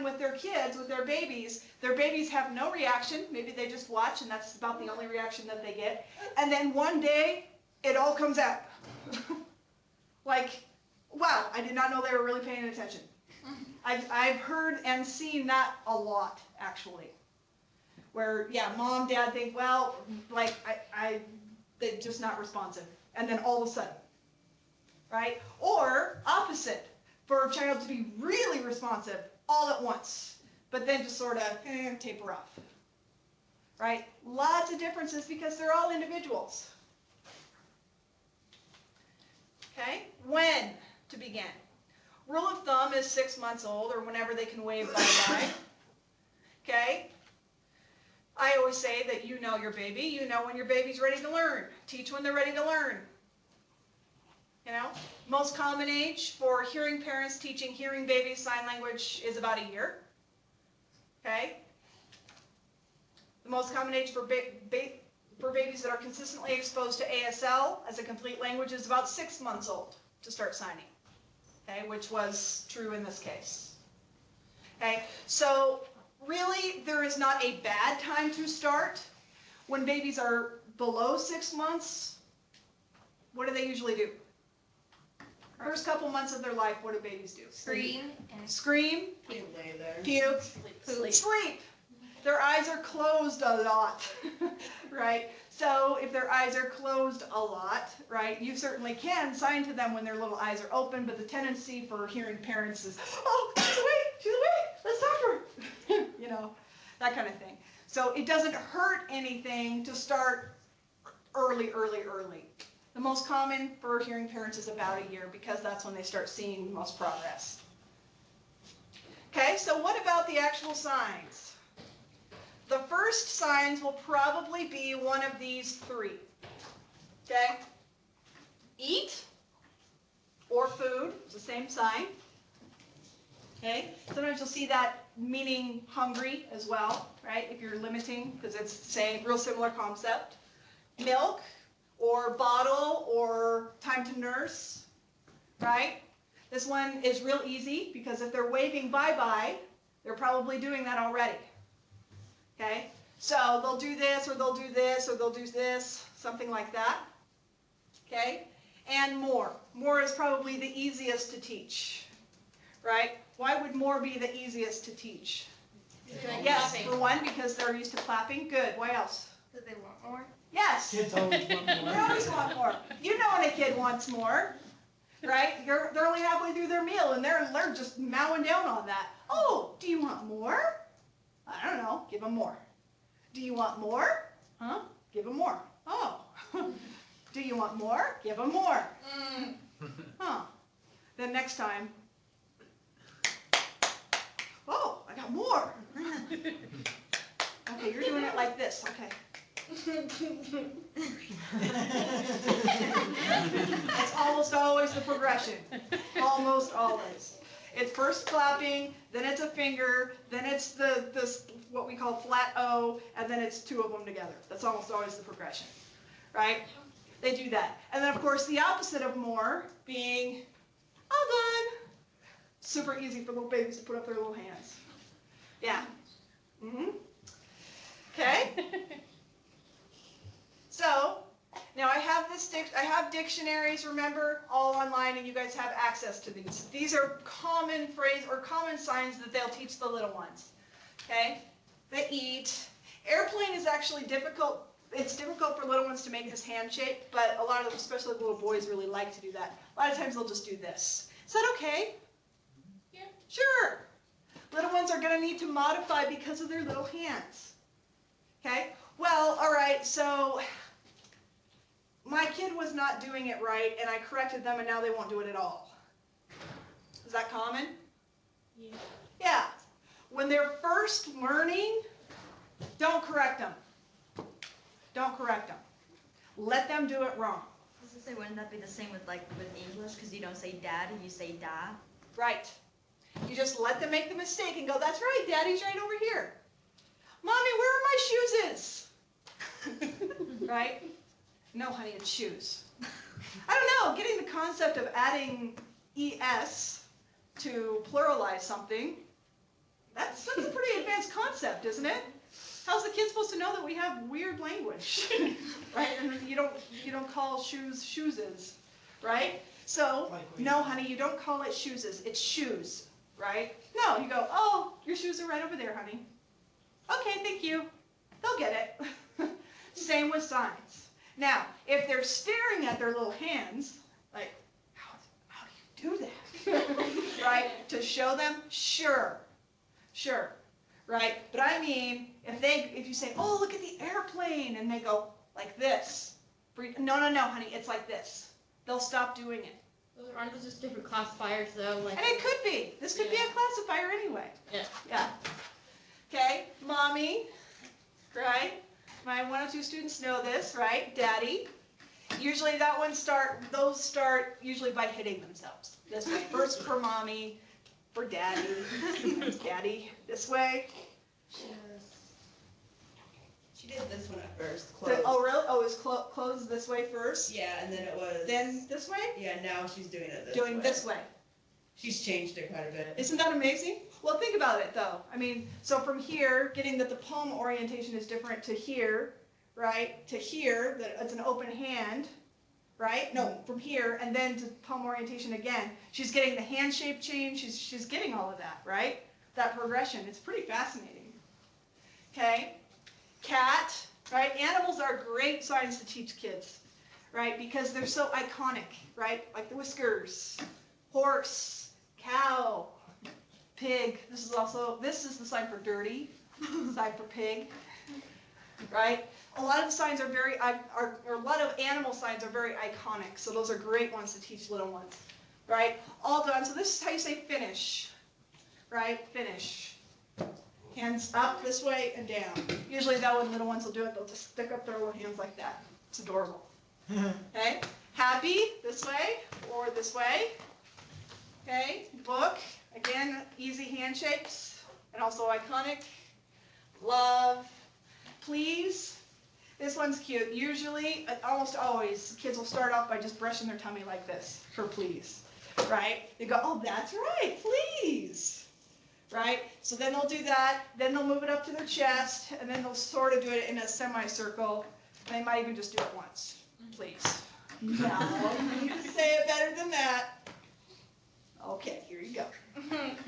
with their kids, with their babies. Their babies have no reaction. Maybe they just watch, and that's about the only reaction that they get. And then one day, it all comes out. Like, wow, I did not know they were really paying attention. I've heard and seen that a lot, actually. Where, yeah, mom, dad think, well, like, they're just not responsive. And then all of a sudden, right? Or opposite. For a child to be really responsive all at once, but then just sort of taper off. Right? Lots of differences because they're all individuals. Okay? When to begin? Rule of thumb is 6 months old, or whenever they can wave bye-bye. Okay? I always say that you know your baby. You know when your baby's ready to learn. Teach when they're ready to learn. You know, most common age for hearing parents teaching hearing babies sign language is about a year. Okay? The most common age for babies that are consistently exposed to ASL as a complete language is about 6 months old to start signing. Okay, which was true in this case. Okay, so really there is not a bad time to start. When babies are below 6 months, what do they usually do? First couple months of their life, what do babies do? Scream and Scream, You lay there. puke, sleep. Their eyes are closed a lot, right? So if their eyes are closed a lot, right, you certainly can sign to them when their little eyes are open, but the tendency for hearing parents is, oh, she's awake, let's talk to her, you know, that kind of thing. So it doesn't hurt anything to start early. The most common for hearing parents is about a year because that's when they start seeing the most progress. Okay, so what about the actual signs? The first signs will probably be one of these three. Okay? Eat or food, it's the same sign. Okay? Sometimes you'll see that meaning hungry as well, right? If you're limiting, because it's the same, real similar concept. Milk or bottle or time to nurse, right? This one is real easy because if they're waving bye-bye, they're probably doing that already. Okay? So they'll do this or they'll do this or they'll do this, something like that. Okay? And more. More is probably the easiest to teach, right? Why would more be the easiest to teach? Yes, for one, because they're used to clapping. Good. Why else? Because they want more. Yes. Kids always want They more. always want more. You know when a kid wants more, right? They're only halfway through their meal and they're just mowing down on that. Oh, do you want more? I don't know. Give them more. Do you want more? Huh? Give them more. Oh. Do you want more? Give them more. Huh. Then next time. Oh, I got more. Okay, you're doing it like this. Okay. It's almost always the progression. Almost always. It's first clapping, then it's a finger, then it's this what we call flat O, and then it's two of them together. That's almost always the progression, right? They do that. And then of course the opposite of more being all done. Super easy for little babies to put up their little hands. Yeah. Okay. So, now I have dictionaries, remember, all online, and you guys have access to these. These are common phrase or common signs that they'll teach the little ones. Okay? They eat. Airplane is actually difficult. It's difficult for little ones to make this hand shape, but a lot of them, especially little boys, really like to do that. A lot of times they'll just do this. Is that okay? Yeah. Sure. Little ones are going to need to modify because of their little hands. Okay? Well, all right, so my kid was not doing it right, and I corrected them, and now they won't do it at all. Is that common? Yeah. Yeah. When they're first learning, don't correct them. Don't correct them. Let them do it wrong. I was gonna say, wouldn't that be the same with English? Because you don't say dad, you say da. Right. You just let them make the mistake and go, that's right, Daddy's right over here. Mommy, where are my shoeses? Right? No, honey, it's shoes. I don't know, getting the concept of adding ES to pluralize something, that's a pretty advanced concept, isn't it? How's the kid supposed to know that we have weird language? Right? And you don't call shoes shoeses, right? So, no, honey, you don't call it shoeses, it's shoes, right? No, you go, oh, your shoes are right over there, honey. Okay, thank you. They'll get it. Same with signs. Now, if they're staring at their little hands, like, how do you do that? Right? To show them, sure, right? But I mean, if you say, oh, look at the airplane, and they go like this, no, honey, it's like this. They'll stop doing it. Aren't those just different classifiers though? Like, And it could be. This could be a classifier anyway. Yeah. Okay, mommy, right? My 1 or 2 students know this, right? Daddy. Usually those start usually by hitting themselves. This way. First for mommy, for daddy. Daddy, this way. She did this one at first, close. Oh, really? Oh, it was closed this way first? Yeah, and then it was. Then this way? Yeah, now she's doing it this way. Doing this way. She's changed it quite a bit. Isn't that amazing? Well, think about it though. I mean, so from here, getting that the palm orientation is different to here, right? To here, that it's an open hand, right? No, from here, and then to palm orientation again. She's getting the hand shape change. She's getting all of that, right? That progression. It's pretty fascinating. Okay? Cat, right? Animals are great signs to teach kids, right? Because they're so iconic, right? Like the whiskers, horse, cow, pig. This is the sign for dirty, sign for pig, right? A lot of the signs are a lot of animal signs are very iconic. So those are great ones to teach little ones, right? All done. So this is how you say finish. right? Finish. Hands up this way and down. Usually though, when little ones will do it, they'll just stick up their little hands like that. It's adorable. Okay? Happy, this way, or this way. Okay? Look, again, easy handshakes, and also iconic. Love, please. This one's cute. Usually, almost always, kids will start off by just brushing their tummy like this for please, right? They go, oh, that's right, please, right? So then they'll do that, then they'll move it up to their chest, and then they'll sort of do it in a semicircle. They might even just do it once, please. No, you can say it better than that. Okay, here you go.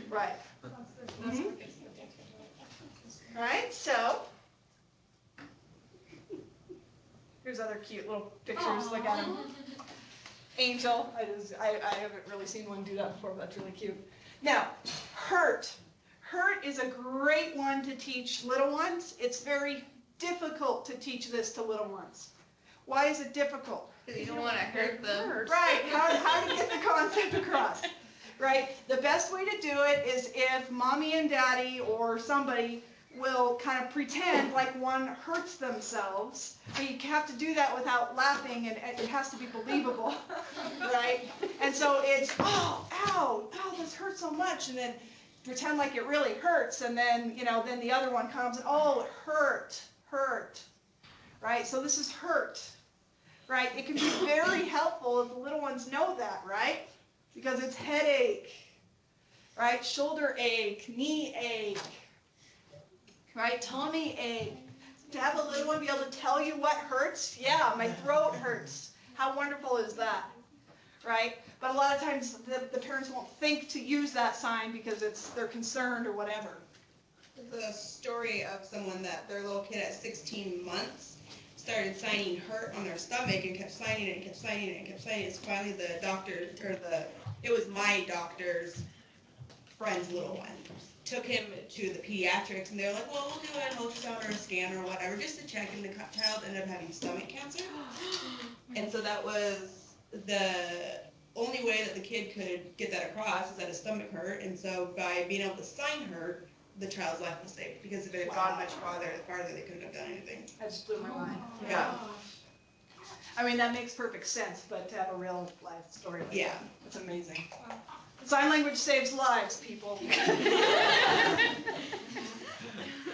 Right. Mm-hmm. Right, so. Here's other cute little pictures. Look at them. Angel. I haven't really seen one do that before, but that's really cute. Now, hurt. Hurt is a great one to teach little ones. It's very difficult to teach this to little ones. Why is it difficult? Because you don't want to hurt them. Right. How to get the concept across? Right. The best way to do it is if mommy and daddy or somebody will kind of pretend like one hurts themselves, but you have to do that without laughing, and it has to be believable, right? And so it's, oh, ow, this hurts so much, and then pretend like it really hurts, and then, then the other one comes and, oh, it hurt, right? So this is hurt, right? It can be very helpful if the little ones know that, right? Because it's headache, right? Shoulder ache, knee ache, right? Tummy ache. To have a little one be able to tell you what hurts, yeah, my throat hurts. How wonderful is that, right? But a lot of times the parents won't think to use that sign because they're concerned or whatever. There's a story of someone that their little kid at 16 months started signing hurt on their stomach and kept signing it and kept signing it and kept signing it. So finally the doctor, it was my doctor's friend's little one, took him to the pediatrics, and they were like, well, we'll do an ultrasound or a scan or whatever just to check, and the child ended up having stomach cancer. And so that was the only way that the kid could get that across, is that his stomach hurt, and so by being able to sign hurt, the child's life was saved, because if it had gone much farther, they couldn't have done anything. That just blew my mind. Yeah. I mean, that makes perfect sense, but to have a real life story like Yeah. that, it's amazing. Sign language saves lives, people.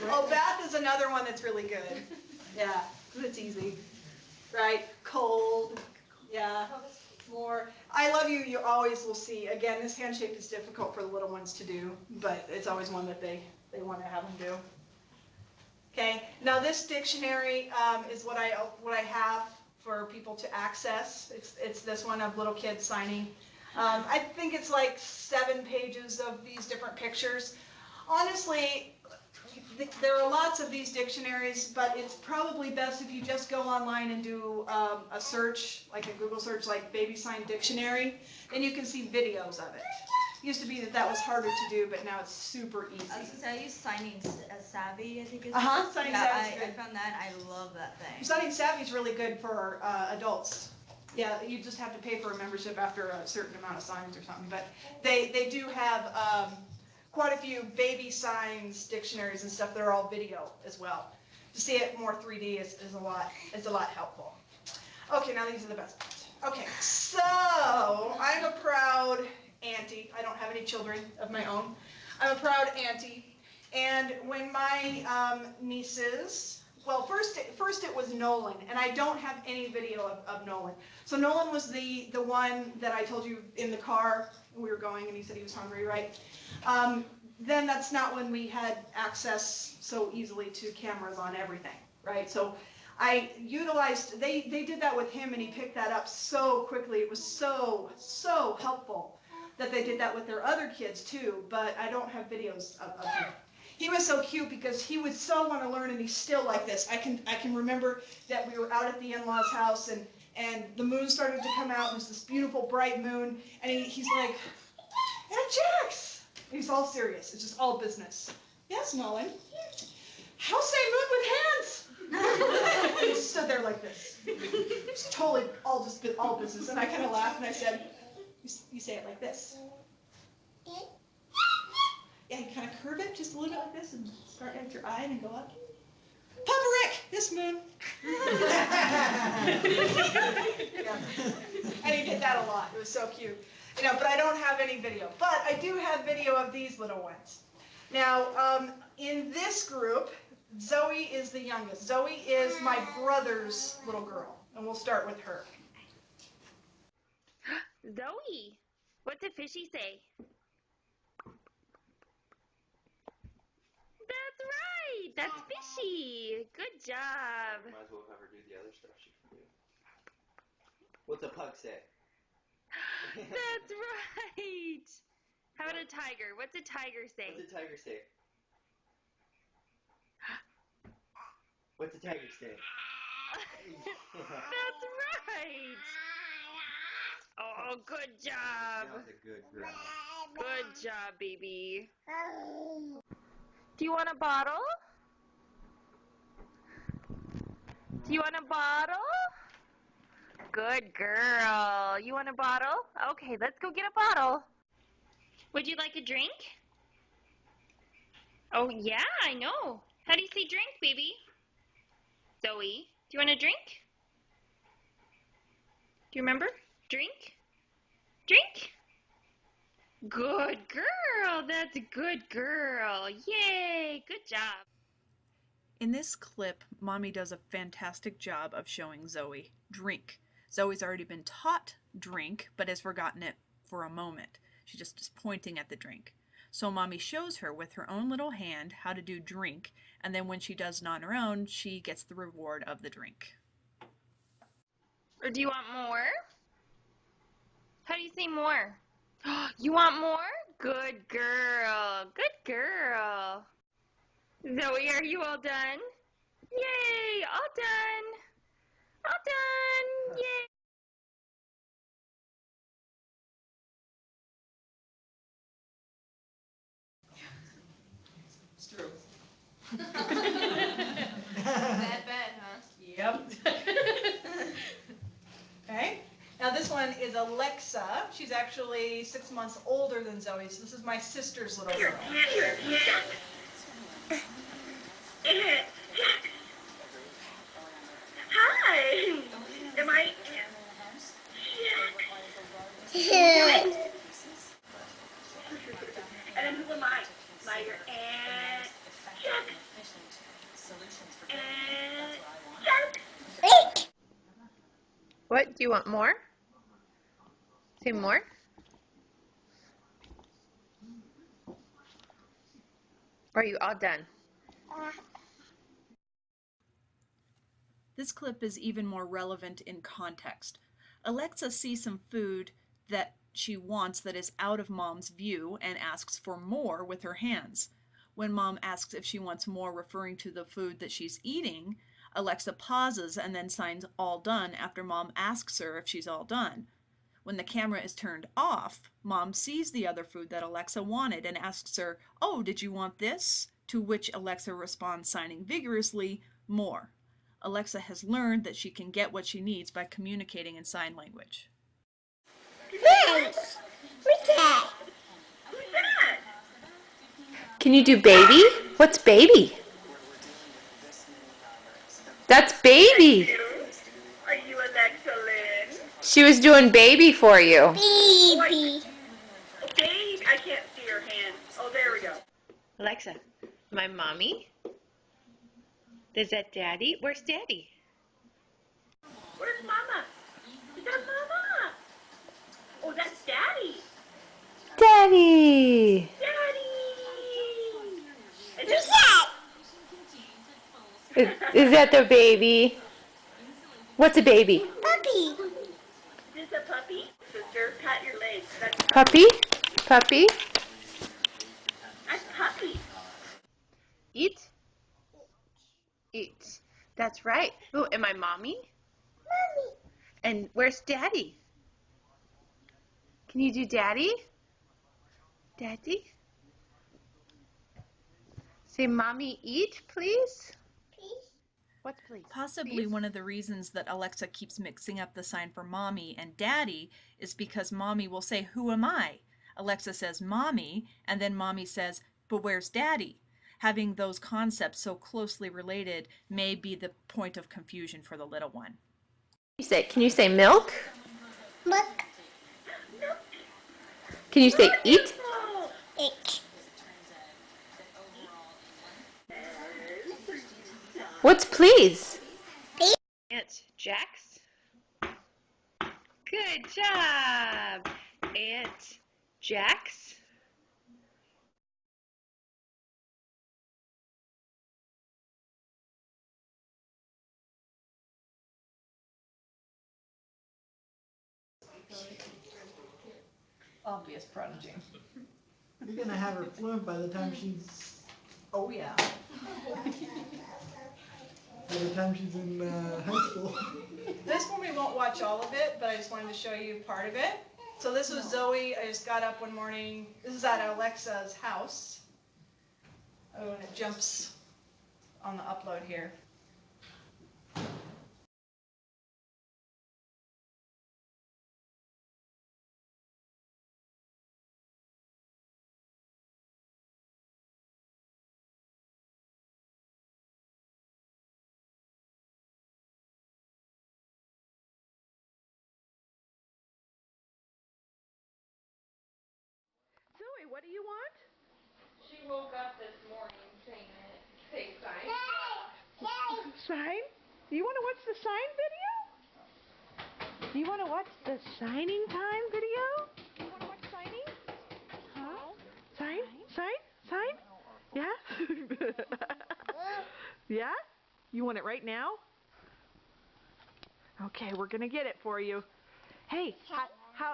Oh, bath is another one that's really good. Yeah, it's easy. Right? Cold. Yeah. More. I love you, you always will see. Again, this handshake is difficult for the little ones to do, but it's always one that they want to have them do. Okay, now this dictionary is what I have for people to access. It's this one of little kids signing. I think it's like 7 pages of these different pictures. Honestly, there are lots of these dictionaries, but it's probably best if you just go online and do a search, like a Google search, like baby sign dictionary, and you can see videos of it. It used to be that was harder to do, but now it's super easy. I was gonna say, I use Signing Savvy, I think it's Signing Savvy. I found that, I love that thing. Signing Savvy is really good for adults. Yeah, you just have to pay for a membership after a certain amount of signs or something, but they do have quite a few baby signs dictionaries and stuff that are all video as well. To see it more 3D is a lot helpful. Okay, now these are the best parts. Okay, so I'm a proud auntie. I don't have any children of my own. I'm a proud auntie, and when my nieces, well, first it was Nolan, and I don't have any video of Nolan. So Nolan was the one that I told you in the car we were going, and he said he was hungry, right? Then that's not when we had access so easily to cameras on everything, right? So I utilized, they did that with him, and he picked that up so quickly. It was so helpful that they did that with their other kids too, but I don't have videos of him. He was so cute because he would so want to learn, and he's still like this. I can remember that we were out at the in-laws' house, and the moon started to come out. It was this beautiful bright moon, and he's like, Aunt Jax! And he's all serious. It's just all business. Yes, Nolan. How say moon with hands? He stood there like this. It's totally all business. And I kind of laughed, and I said, you say it like this. and kind of curve it just a little bit like this and start at your eye and then go up. Papa Rick, this moon. Yeah. And he did that a lot. It was so cute. You know, but I don't have any video. But I do have video of these little ones. Now, in this group, Zoe is the youngest. Zoe is my brother's little girl, and we'll start with her. Zoe, what did Fishy say? That's right. That's Fishy. Good job. Might as well have her do the other stuff she can do. What's a pug say? That's right. How about a tiger? What's a tiger say? What's a tiger say? What's a tiger say? That's right. Oh, good job. That was a good girl. Good job, baby. Do you want a bottle? Do you want a bottle? Good girl. You want a bottle? Okay, let's go get a bottle. Would you like a drink? Oh, yeah, I know. How do you say drink, baby? Zoe, do you want a drink? Do you remember? Drink? Drink? Good girl. That's a good girl. Yay, good job. In this clip, Mommy does a fantastic job of showing Zoe drink. Zoe's already been taught drink, but has forgotten it for a moment. She just is pointing at the drink. So Mommy shows her with her own little hand how to do drink, and then when she does it on her own, she gets the reward of the drink. Or do you want more? How do you say more? You want more? Good girl. Good girl. Zoe, are you all done? Yay, all done. All done. Yay. It's true. Bad, huh? Yep. Okay. Now this one is Alexa. She's actually 6 months older than Zoe, so this is my sister's little girl. Hi. Am I? And then who am I? Am I your aunt? Jack. Jack. What? Do you want more? Say more? Or are you all done? This clip is even more relevant in context. Alexa sees some food that she wants that is out of Mom's view and asks for more with her hands. When Mom asks if she wants more referring to the food that she's eating, Alexa pauses and then signs all done after Mom asks her if she's all done. When the camera is turned off, Mom sees the other food that Alexa wanted and asks her, "Oh, did you want this?" To which Alexa responds, signing vigorously, "More." Alexa has learned that she can get what she needs by communicating in sign language. Thanks. What's that? Who's that? Can you do baby? What's baby? That's baby. Are you Alexa Lynn? She was doing baby for you. Baby. Babe, I can't see your hand. Oh, there we go. Alexa, my mommy? Is that daddy? Where's daddy? Where's Mama? Is that Mama? Oh, that's Daddy. Daddy! Daddy. Who's that? Is that the baby? What's a baby? Puppy. Is this a puppy? Sister, pat your legs. That's Puppy? Puppy? That's puppy. Eat? Eat. That's right. Oh, am I mommy? Mommy. And where's daddy? Can you do daddy? Daddy? Say mommy eat, please. Please. What's please? Possibly one of the reasons that Alexa keeps mixing up the sign for Mommy and Daddy is because Mommy will say, "Who am I?" Alexa says, "Mommy," and then Mommy says, But where's Daddy? Having those concepts so closely related may be the point of confusion for the little one. Can you say milk? Milk. Can you say eat? Eat. What's please? Please. Aunt Jax. Good job, Aunt Jax. Obvious prodigy. You're gonna have her fluent by the time she's. Oh yeah. By the time she's in high school. This one we won't watch all of it, but I just wanted to show you part of it. So this was Zoe. I just got up one morning. This is at Alexa's house. Oh, and it jumps on the upload here. Zoe, what do you want? She woke up this morning saying sign. Sign? You want to watch the sign video? You want to watch the signing time video? You want to watch signing? Huh? Sign? Sign? Sign? Yeah? Yeah? You want it right now? Okay, we're going to get it for you. Hey,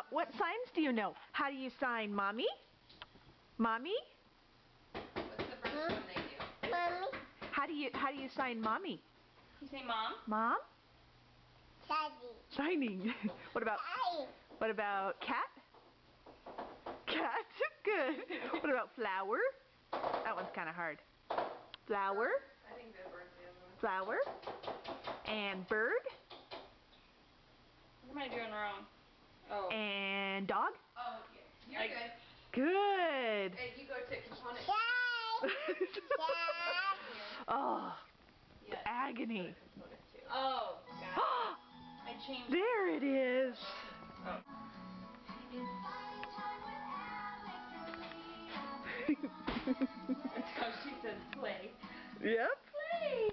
what signs do you know? How do you sign mommy? Mommy? What's the first one they do? Mommy. How do you sign mommy? You say mom? Mom? Daddy. Signing. What about cat? Cat? Good. What about flower? That one's kind of hard. Flower? I think the bird's the other one. Flower? And bird? What am I doing wrong? Oh. And dog? Oh, yeah. You're good. Good. Hey, you go to component. Oh, agony. Oh, got it. I changed. There it is. Oh. That's how she says play. Yep. Play.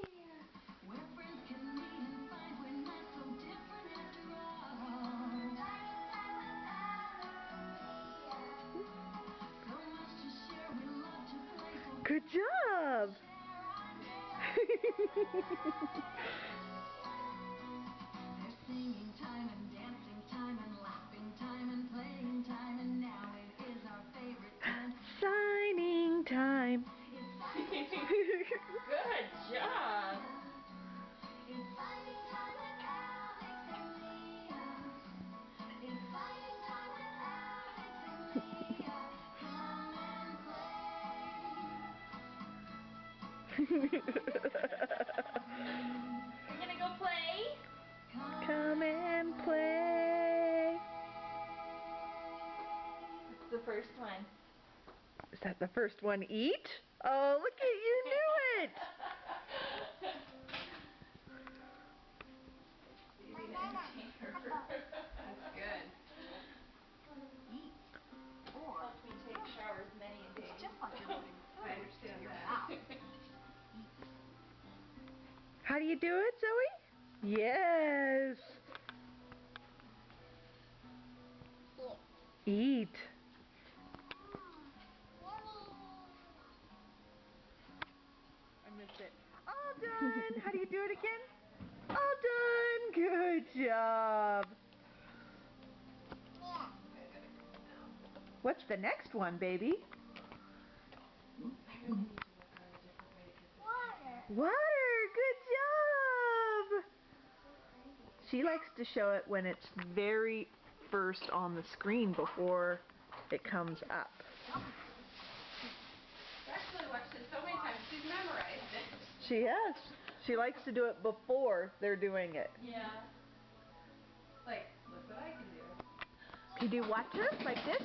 Good job. Singing time and dancing time and laughing time and playing time, and now it is our favorite time. Signing time. Good job. We're gonna go play. Come and play. It's the first one. Is that the first one? Eat? Oh, look at you knew it. That's good. Eat. Or Helps me take showers many a day. just like you're putting I understand your that. mouth. How do you do it, Zoe? Yes. Eat. I missed it. All done. How do you do it again? All done. Good job. What's the next one, baby? Water. Good job. She likes to show it when it's very first on the screen before it comes up. I've actually watched it so many times. She's memorized it. She has. She likes to do it before they're doing it. Yeah. Like, look what I can do. You do water like this?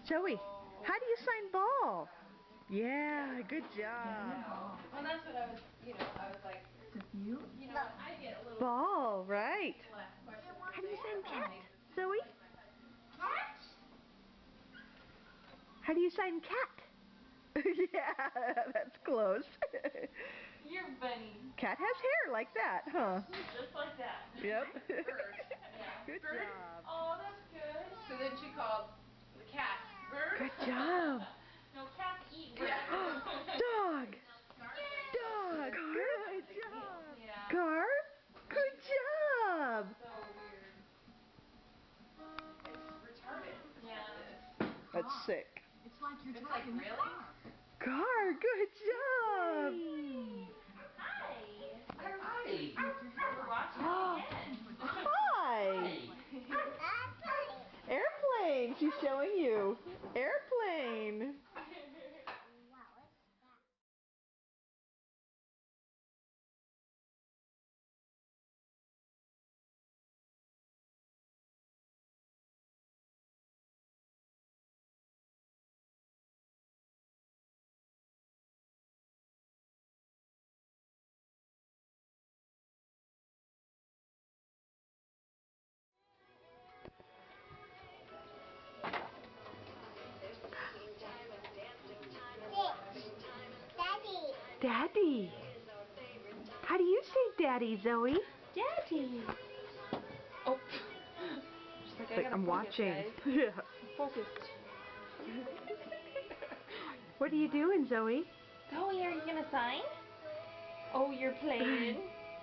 Zoe, how do you sign ball? Yeah, good job. Well, that's what I was, I was like, I get a little Ball, right. question. How do you sign cat, Zoe? Cat? How do you sign cat? Yeah, that's close. You're funny. Cat has hair like that, huh? Just like that. Yep. Bird. Yeah. Good Bird? job. Oh, that's good. So then she called the cat Bird. Good job. No, cats eat bird. Dog. Dog. Good job. Yeah. Car. Good job. So weird. It's retarded. Yeah. That's sick. It's like you're It's like, talking really? Car. Good job. Hi. Hi. We're watching again. Hi. Airplane. She's showing you. Airplane. Daddy. How do you say daddy, Zoe? Daddy. Oh. She's like, I gotta I'm focus, watching. guys. Yeah. Focused. What are you doing, Zoe? Zoe, are you gonna sign? Oh, you're playing.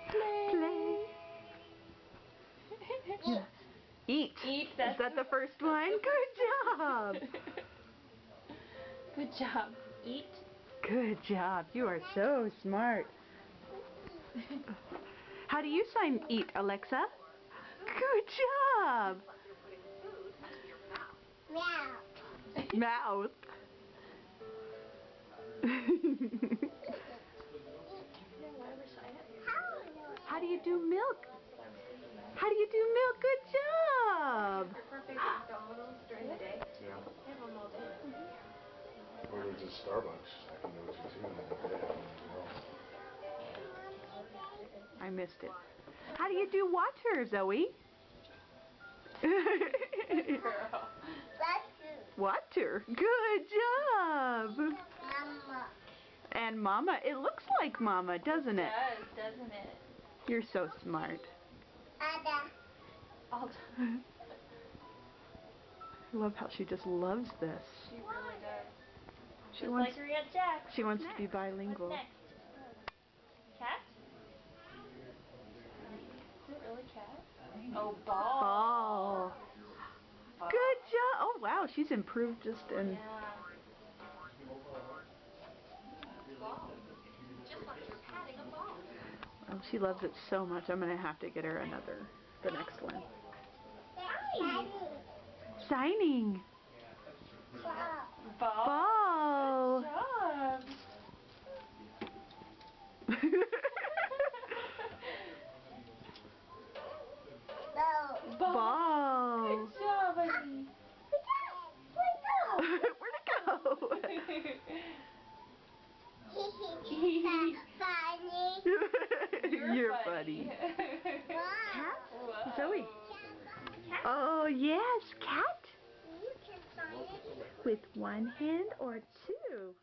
Play. Eat. Eat. Is that the first one? Good job. Good job. Eat. Good job. You are so smart. How do you sign eat, Alexa? Good job. Meow. Mouth. How do you do milk? How do you do milk? Good job. Perfect McDonald's during the day. Yeah. They have them all day. Or there's a Starbucks. I can go to too. I missed it. How do you do water, Zoe? Water. Good job. Mama. And Mama. It looks like Mama, doesn't it? It does, doesn't it? You're so smart. Ada. All I love how she just loves this. She really does. She Just wants, like her Aunt Jack. she wants What's to be next? bilingual. What's next? Cat? Is it really cat? Oh, ball. Ball. Good job. Oh, wow. She's improved just in... Yeah. Ball. Just like you're patting a ball. Oh, she loves it so much. I'm going to have to get her the next one. Signing. Ball. Ball. Good job. Ball. Good job, honey. Where'd it go? You're funny. Cat? Zoe. Oh, yes, cat. You can sign it. With one hand or two?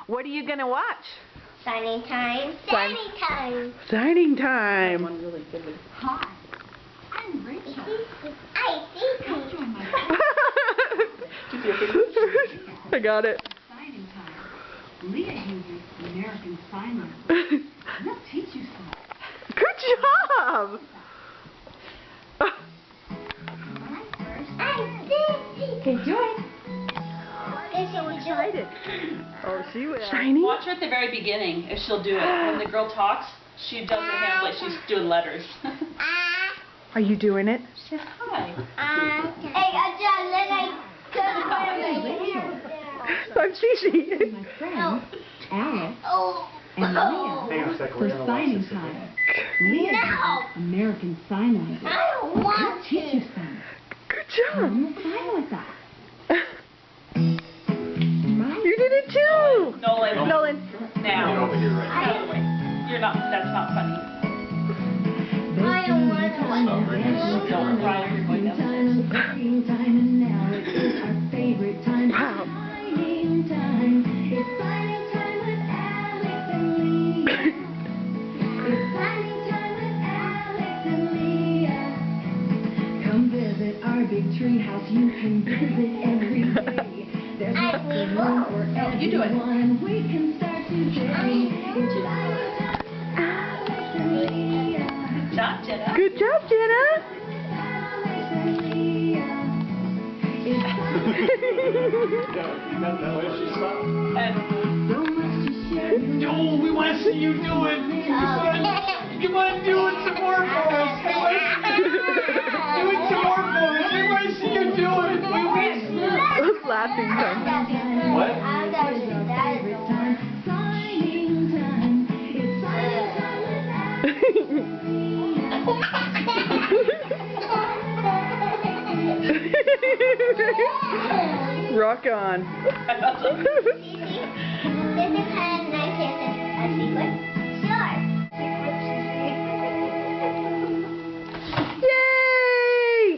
What are you going to watch? Signing time. Signing time. Signing time. One really good. Hi, I'm Rachel. I see. Come join my I got it. signing time. Leah uses American Sign Language. We'll teach you some. Good job. I see. Enjoy. I'm so excited. Oh, she will. Shiny? Watch her at the very beginning if she'll do it. When the girl talks, she does her hands like she's doing letters. Are you doing it? She says hi. I'm Shishi. My friends, Alice and Leah, for signing time. Leah uses American Sign Language. I don't want I'll teach you some. Good job. Come sign with us. You did it too. Nolan. Nolan. Now. Get over here right Out of the way. You're not. That's not funny. I don't want to. Don't cry if you're going downstairs. Time and now it is our favorite time. Wow. Signing time. It's signing time with Alex and Leah. It's signing time with Alex and Leah. Come visit our big tree house. You can visit every day. There's lots of room for everyone. We can start today. It's signing time with Alex and Leah. Good job, Jenna. Good job, Jenna. Alex and Leah. It's And so much to share. No, we want to see you do it. You want to do it some more for us. Do it some more for us. We want to see you do it. We wish. Those laughing times. What? Favorite time. Signing time. It's signing time with Rock on. This is kind of nice as a secret. Sure. Yay!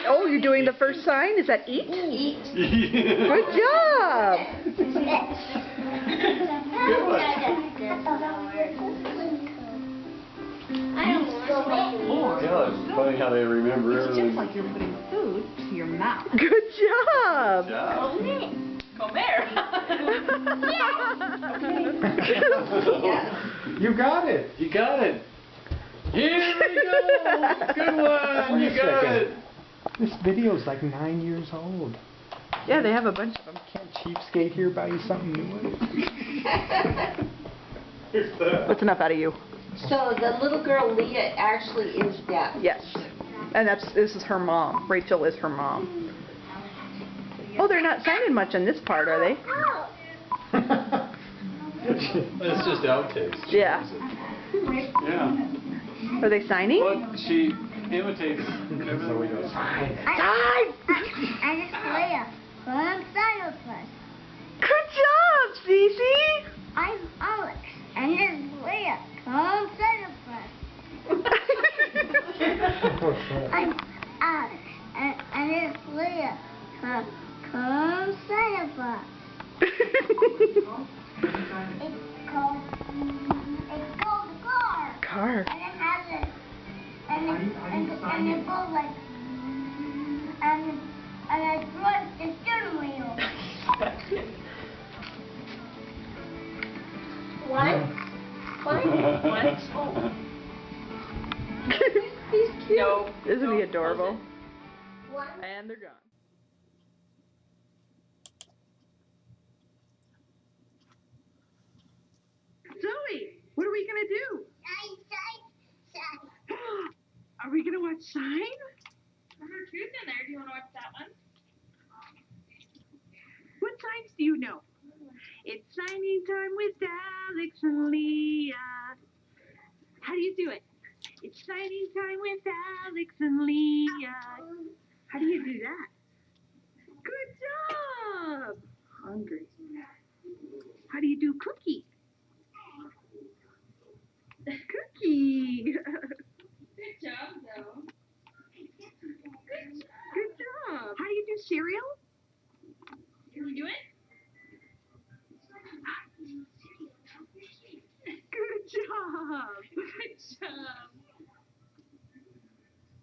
Oh, you're doing the first sign? Is that eat? Eat. Good job. I don't want to. Yeah, it's funny how they remember It's just everything. like you're putting food to your mouth. Good job. come here. You got it. You got it. Here we go. Good one. You got it. This video's like 9 years old. Yeah, they have a bunch of them. Can't Cheapskate here buy you something new? What's enough out of you? So the little girl Leah actually is deaf. Yes. And this is her mom. Rachel is her mom. Oh, they're not signing much on this part, are they? It's just outtakes. Yeah. Yeah. Are they signing? But she imitates everything. Sign! I just Leah from Cyberpus. Good job, Cece! I'm Alex, and this is Leah from Cyberpus. I'm Alex, and this is Leah from Cyberpus. It's called car. Car. And it has a, and it goes like, and it drives the steering wheel. What? What? Oh. He's cute. No. Isn't he adorable? What? And they're gone. Zoe, what are we gonna do? Are we gonna watch Sign? There's truth in there. Do you want to watch that one? What signs do you know? It's signing time with Alex and Leah. How do you do it? It's signing time with Alex and Leah. How do you do that? Good job. Hungry. How do you do cookie? Cookie. Good job, though. Good job. How do you do cereal? Can you do it? Good job. Good job.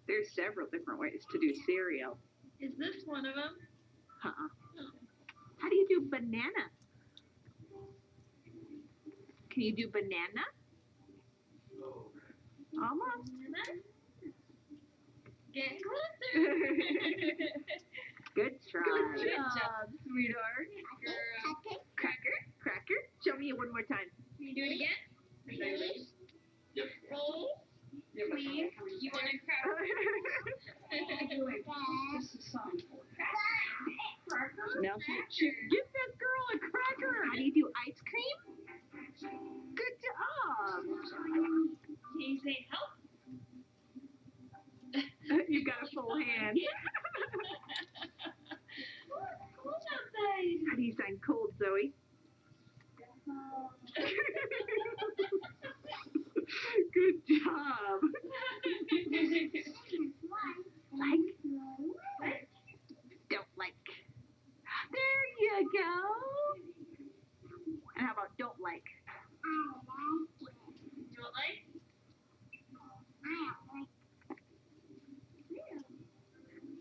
There's several different ways to do cereal. Is this one of them? Uh-uh. How do you do banana? Can you do banana? Almost. Getting closer. Good try. Good job, sweetheart. Girl. Cracker. Give that girl a cracker. How do you do ice cream? Good job. Can you say help? You've got a full hand. Cold outside. How do you sign cold, Zoe? Good job. Like? Don't like. There you go. And how about don't like? Don't like?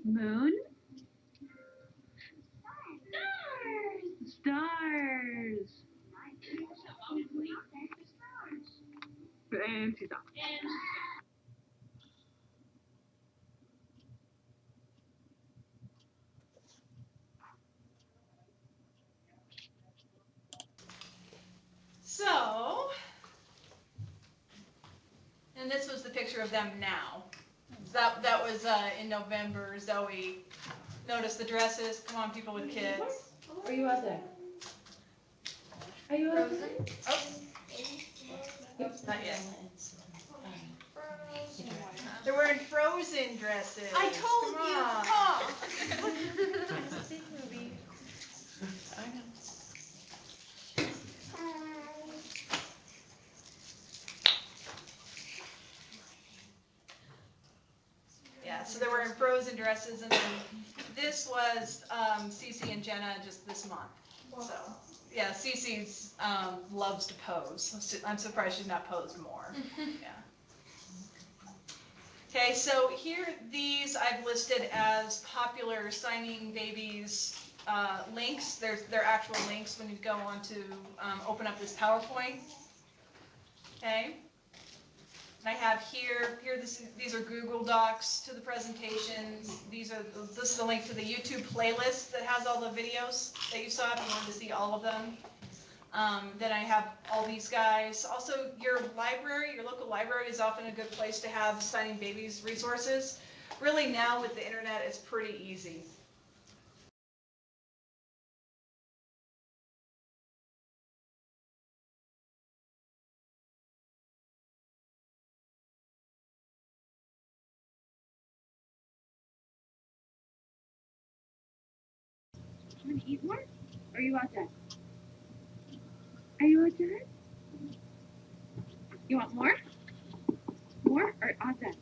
Moon? Stars. And she's off. So, and this was the picture of them now. That was in November. Zoe noticed the dresses. Come on, people with kids. Are you out there? Are you out there? Oh. Not yet. They're wearing Frozen dresses. I told Come you. on. Oh. It's a big movie. I know. Yeah, so they were in Frozen dresses, and then this was Cece and Jenna just this month. So, yeah, Cece's loves to pose. I'm surprised she's not posed more. Yeah. Okay, so here these I've listed as popular signing babies links. They're actual links when you go on to open up this PowerPoint. Okay. And I have these are Google Docs to the presentations. This is the link to the YouTube playlist that has all the videos that you saw if you wanted to see all of them. Then I have all these guys. Also, your library, your local library is often a good place to have signing babies resources. Really now with the internet, it's pretty easy. You want to eat more? Or are you all done? Are you all done? You want more? More or all done?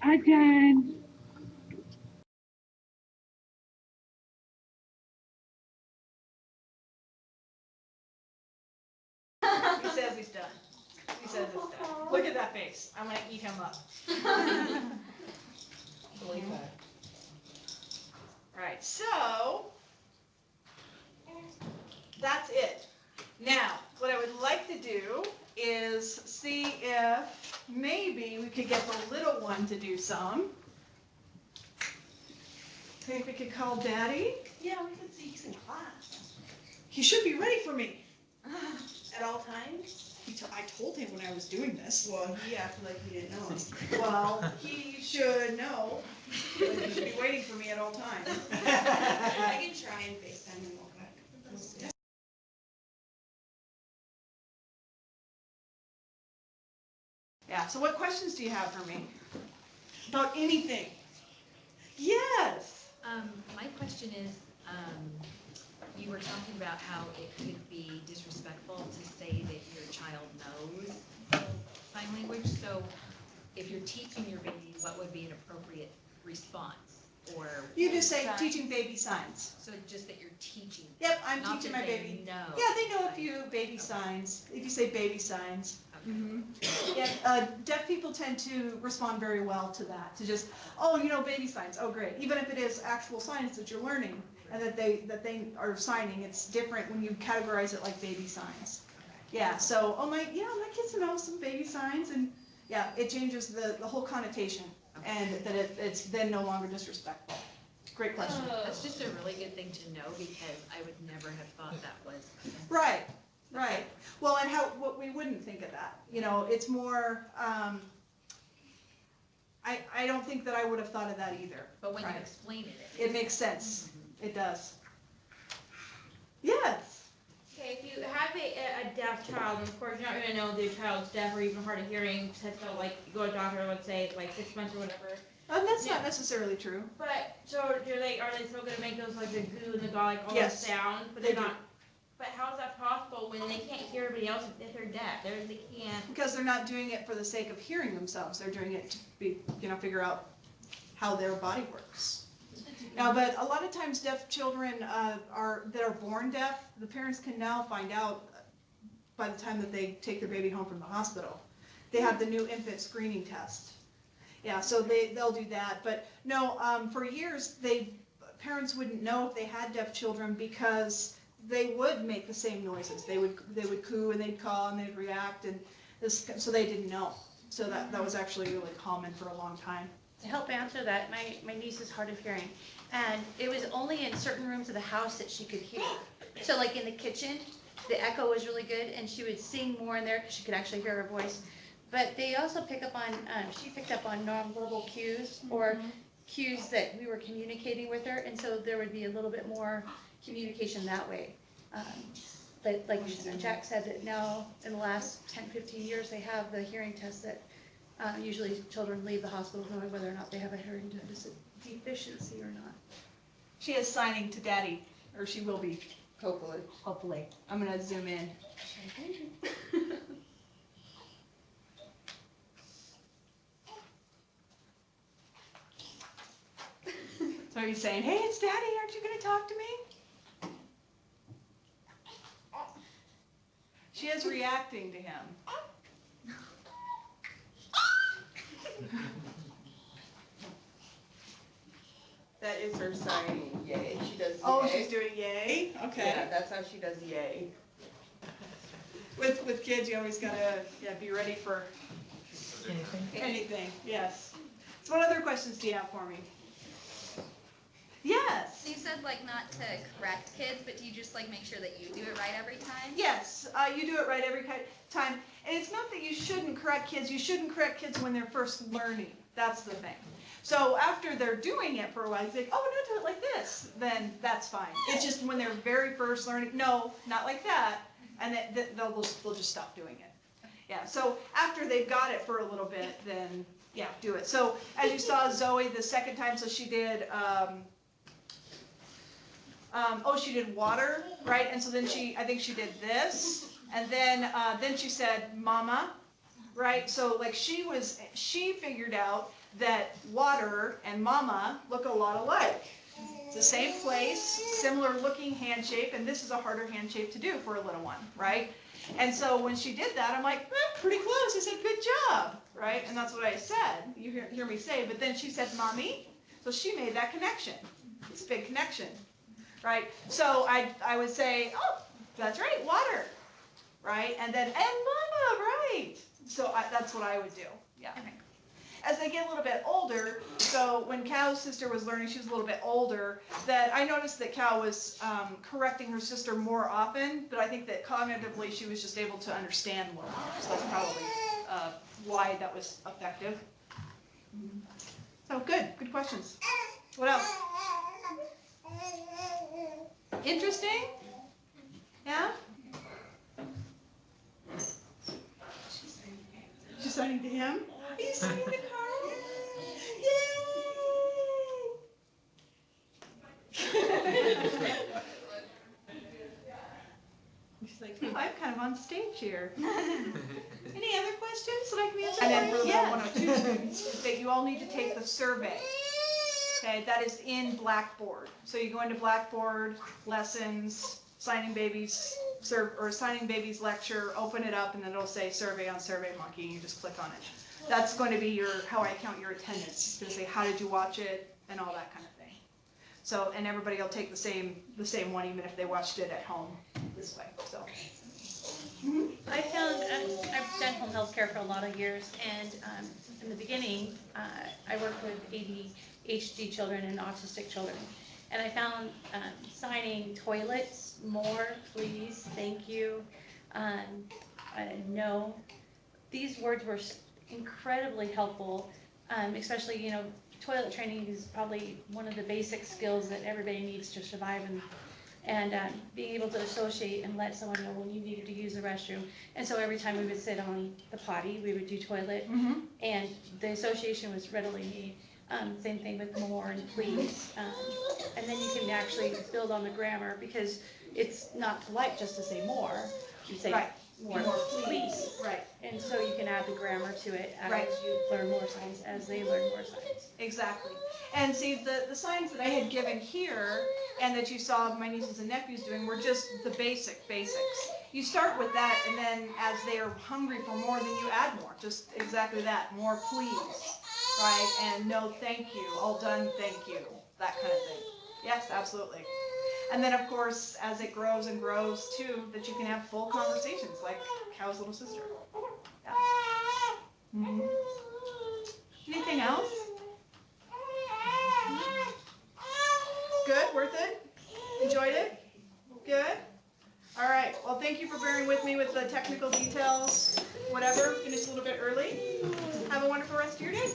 All done. He says he's done. He says it's done. Look at that face. I'm going to eat him up. Believe that. Alright, so that's it. Now, what I would like to do is see if maybe we could get the little one to do some. Think we could call Daddy? Yeah, we could see he's in class. He should be ready for me. At all times? I told him when I was doing this. Well, he acted like he didn't know. Well, he should know. He should be waiting for me at all times. I can try and FaceTime him real quick. Yeah, so what questions do you have for me? About anything? Yes! My question is, you were talking about how it could be disrespectful to say that your child knows sign language. So if you're teaching your baby, what would be an appropriate response? Or You just say teaching baby signs. So just that you're teaching. Yep, I'm not teaching that my they baby. know. Yeah, they know a few baby signs. If you say baby signs. Yeah, deaf people tend to respond very well to that. To just, oh, you know baby signs. Oh, great. Even if it is actual signs that you're learning and that they are signing, it's different when you categorize it like baby signs. Yeah. So, my kids know some baby signs, and yeah, it changes the whole connotation, and that it's then no longer disrespectful. Great question. That's just a really good thing to know, because I would never have thought that was. Right. Right. Well, and what we wouldn't think of that. You know, it's more, I don't think that I would have thought of that either. But when Right. you explain it, It makes sense. It does. Yes. Okay, if you have a deaf child, and of course you're not going to know the child's deaf or even hard of hearing until like you go to a doctor, let's say like 6 months or whatever. That's not necessarily true. But so are they still going to make those like the goo and the gaw, like all Yes, those sounds? But they they're do. not. But how is that possible when they can't hear everybody else if they're deaf? They can't. Because they're not doing it for the sake of hearing themselves. They're doing it to be, figure out how their body works. Now, but a lot of times deaf children that are born deaf, the parents can now find out by the time that they take their baby home from the hospital. They have the new infant screening test. Yeah, so they'll do that. But no, for years parents wouldn't know if they had deaf children because they would make the same noises. They would coo and they'd call and they'd react, and so they didn't know. So that was actually really common for a long time. To help answer that, my niece is hard of hearing, and it was only in certain rooms of the house that she could hear. So like in the kitchen, the echo was really good, and she would sing more in there because she could actually hear her voice. But they also pick up on, she picked up on nonverbal cues or cues that we were communicating with her, and so there would be a little bit more communication that way. But like Jack said, that now in the last 10, 15 years, they have the hearing test that usually children leave the hospital knowing whether or not they have a hearing deficiency or not. She is signing to Daddy, or she will be, hopefully. Hopefully. I'm gonna zoom in. So are you saying, hey, it's Daddy, aren't you gonna talk to me? She is reacting to him. That is her signing, yay. She does yay. Oh, she's doing yay? Okay. Yeah, that's how she does yay. With kids, you always gotta be ready for anything, yes. So what other questions do you have for me? Yes. You said like not to correct kids, but do you just like make sure that you do it right every time? Yes, you do it right every time. And it's not that you shouldn't correct kids. You shouldn't correct kids when they're first learning. That's the thing. So after they're doing it for a while, you think, oh, no, do it like this. Then that's fine. It's just when they're very first learning, no, not like that. And they'll just stop doing it. Yeah, so after they've got it for a little bit, then, yeah, do it. So as you saw Zoe the second time, so she did, she did water, right? And so then I think she did this. And then she said, mama, right? So like she figured out that water and mama look a lot alike. It's the same place, similar looking hand shape, and this is a harder hand shape to do for a little one, right? And so when she did that, I'm like, pretty close. I said, good job, right? And that's what I said. You hear me say, but then she said, mommy. So she made that connection. It's a big connection, right? So I would say, oh, that's right, water, right? And then, and mama, right? So that's what I would do, yeah. Okay. As they get a little bit older, so when Cal's sister was learning, she was a little bit older, that I noticed that Cal was correcting her sister more often, but I think that cognitively she was just able to understand more. So that's probably why that was effective. So good questions. What else? Interesting? Yeah? She's signing to him? Are you signing the card? Yay! She's like, I'm kind of on stage here. Any other questions that I can answer? And then for the 102 students, that you all need to take the survey. Okay, that is in Blackboard. So you go into Blackboard, lessons, signing babies, signing babies lecture, open it up, and then it'll say survey on SurveyMonkey, and you just click on it. That's going to be how I count your attendance. It's going to say how did you watch it and all that kind of thing. So, and everybody will take the same one even if they watched it at home this way. So. I found I've done home health care for a lot of years, and in the beginning, I worked with ADHD children and autistic children, and I found signing toilets, more, please, thank you, no. These words were incredibly helpful especially, toilet training is probably one of the basic skills that everybody needs to survive, and being able to associate and let someone know when you needed to use the restroom. And so every time we would sit on the potty, we would do toilet, and the association was readily made. Same thing with more and please. And then you can actually build on the grammar, because it's not polite just to say more. You say more please. Right. And so you can add the grammar to it as Right. you learn more signs, as they learn more signs. Exactly. And see, the signs that I had given here and that you saw my nieces and nephews doing were just the basics. You start with that, and then as they are hungry for more, then you add more. Just exactly that. More please, right? And no thank you. All done, thank you. That kind of thing. Yes, absolutely. And then, of course, as it grows and grows, too, that you can have full conversations, like Cow's little sister. Yeah. Mm-hmm. Anything else? Good? Worth it? Enjoyed it? Good? All right. Well, thank you for bearing with me with the technical details. Whatever. Finished a little bit early. Have a wonderful rest of your day.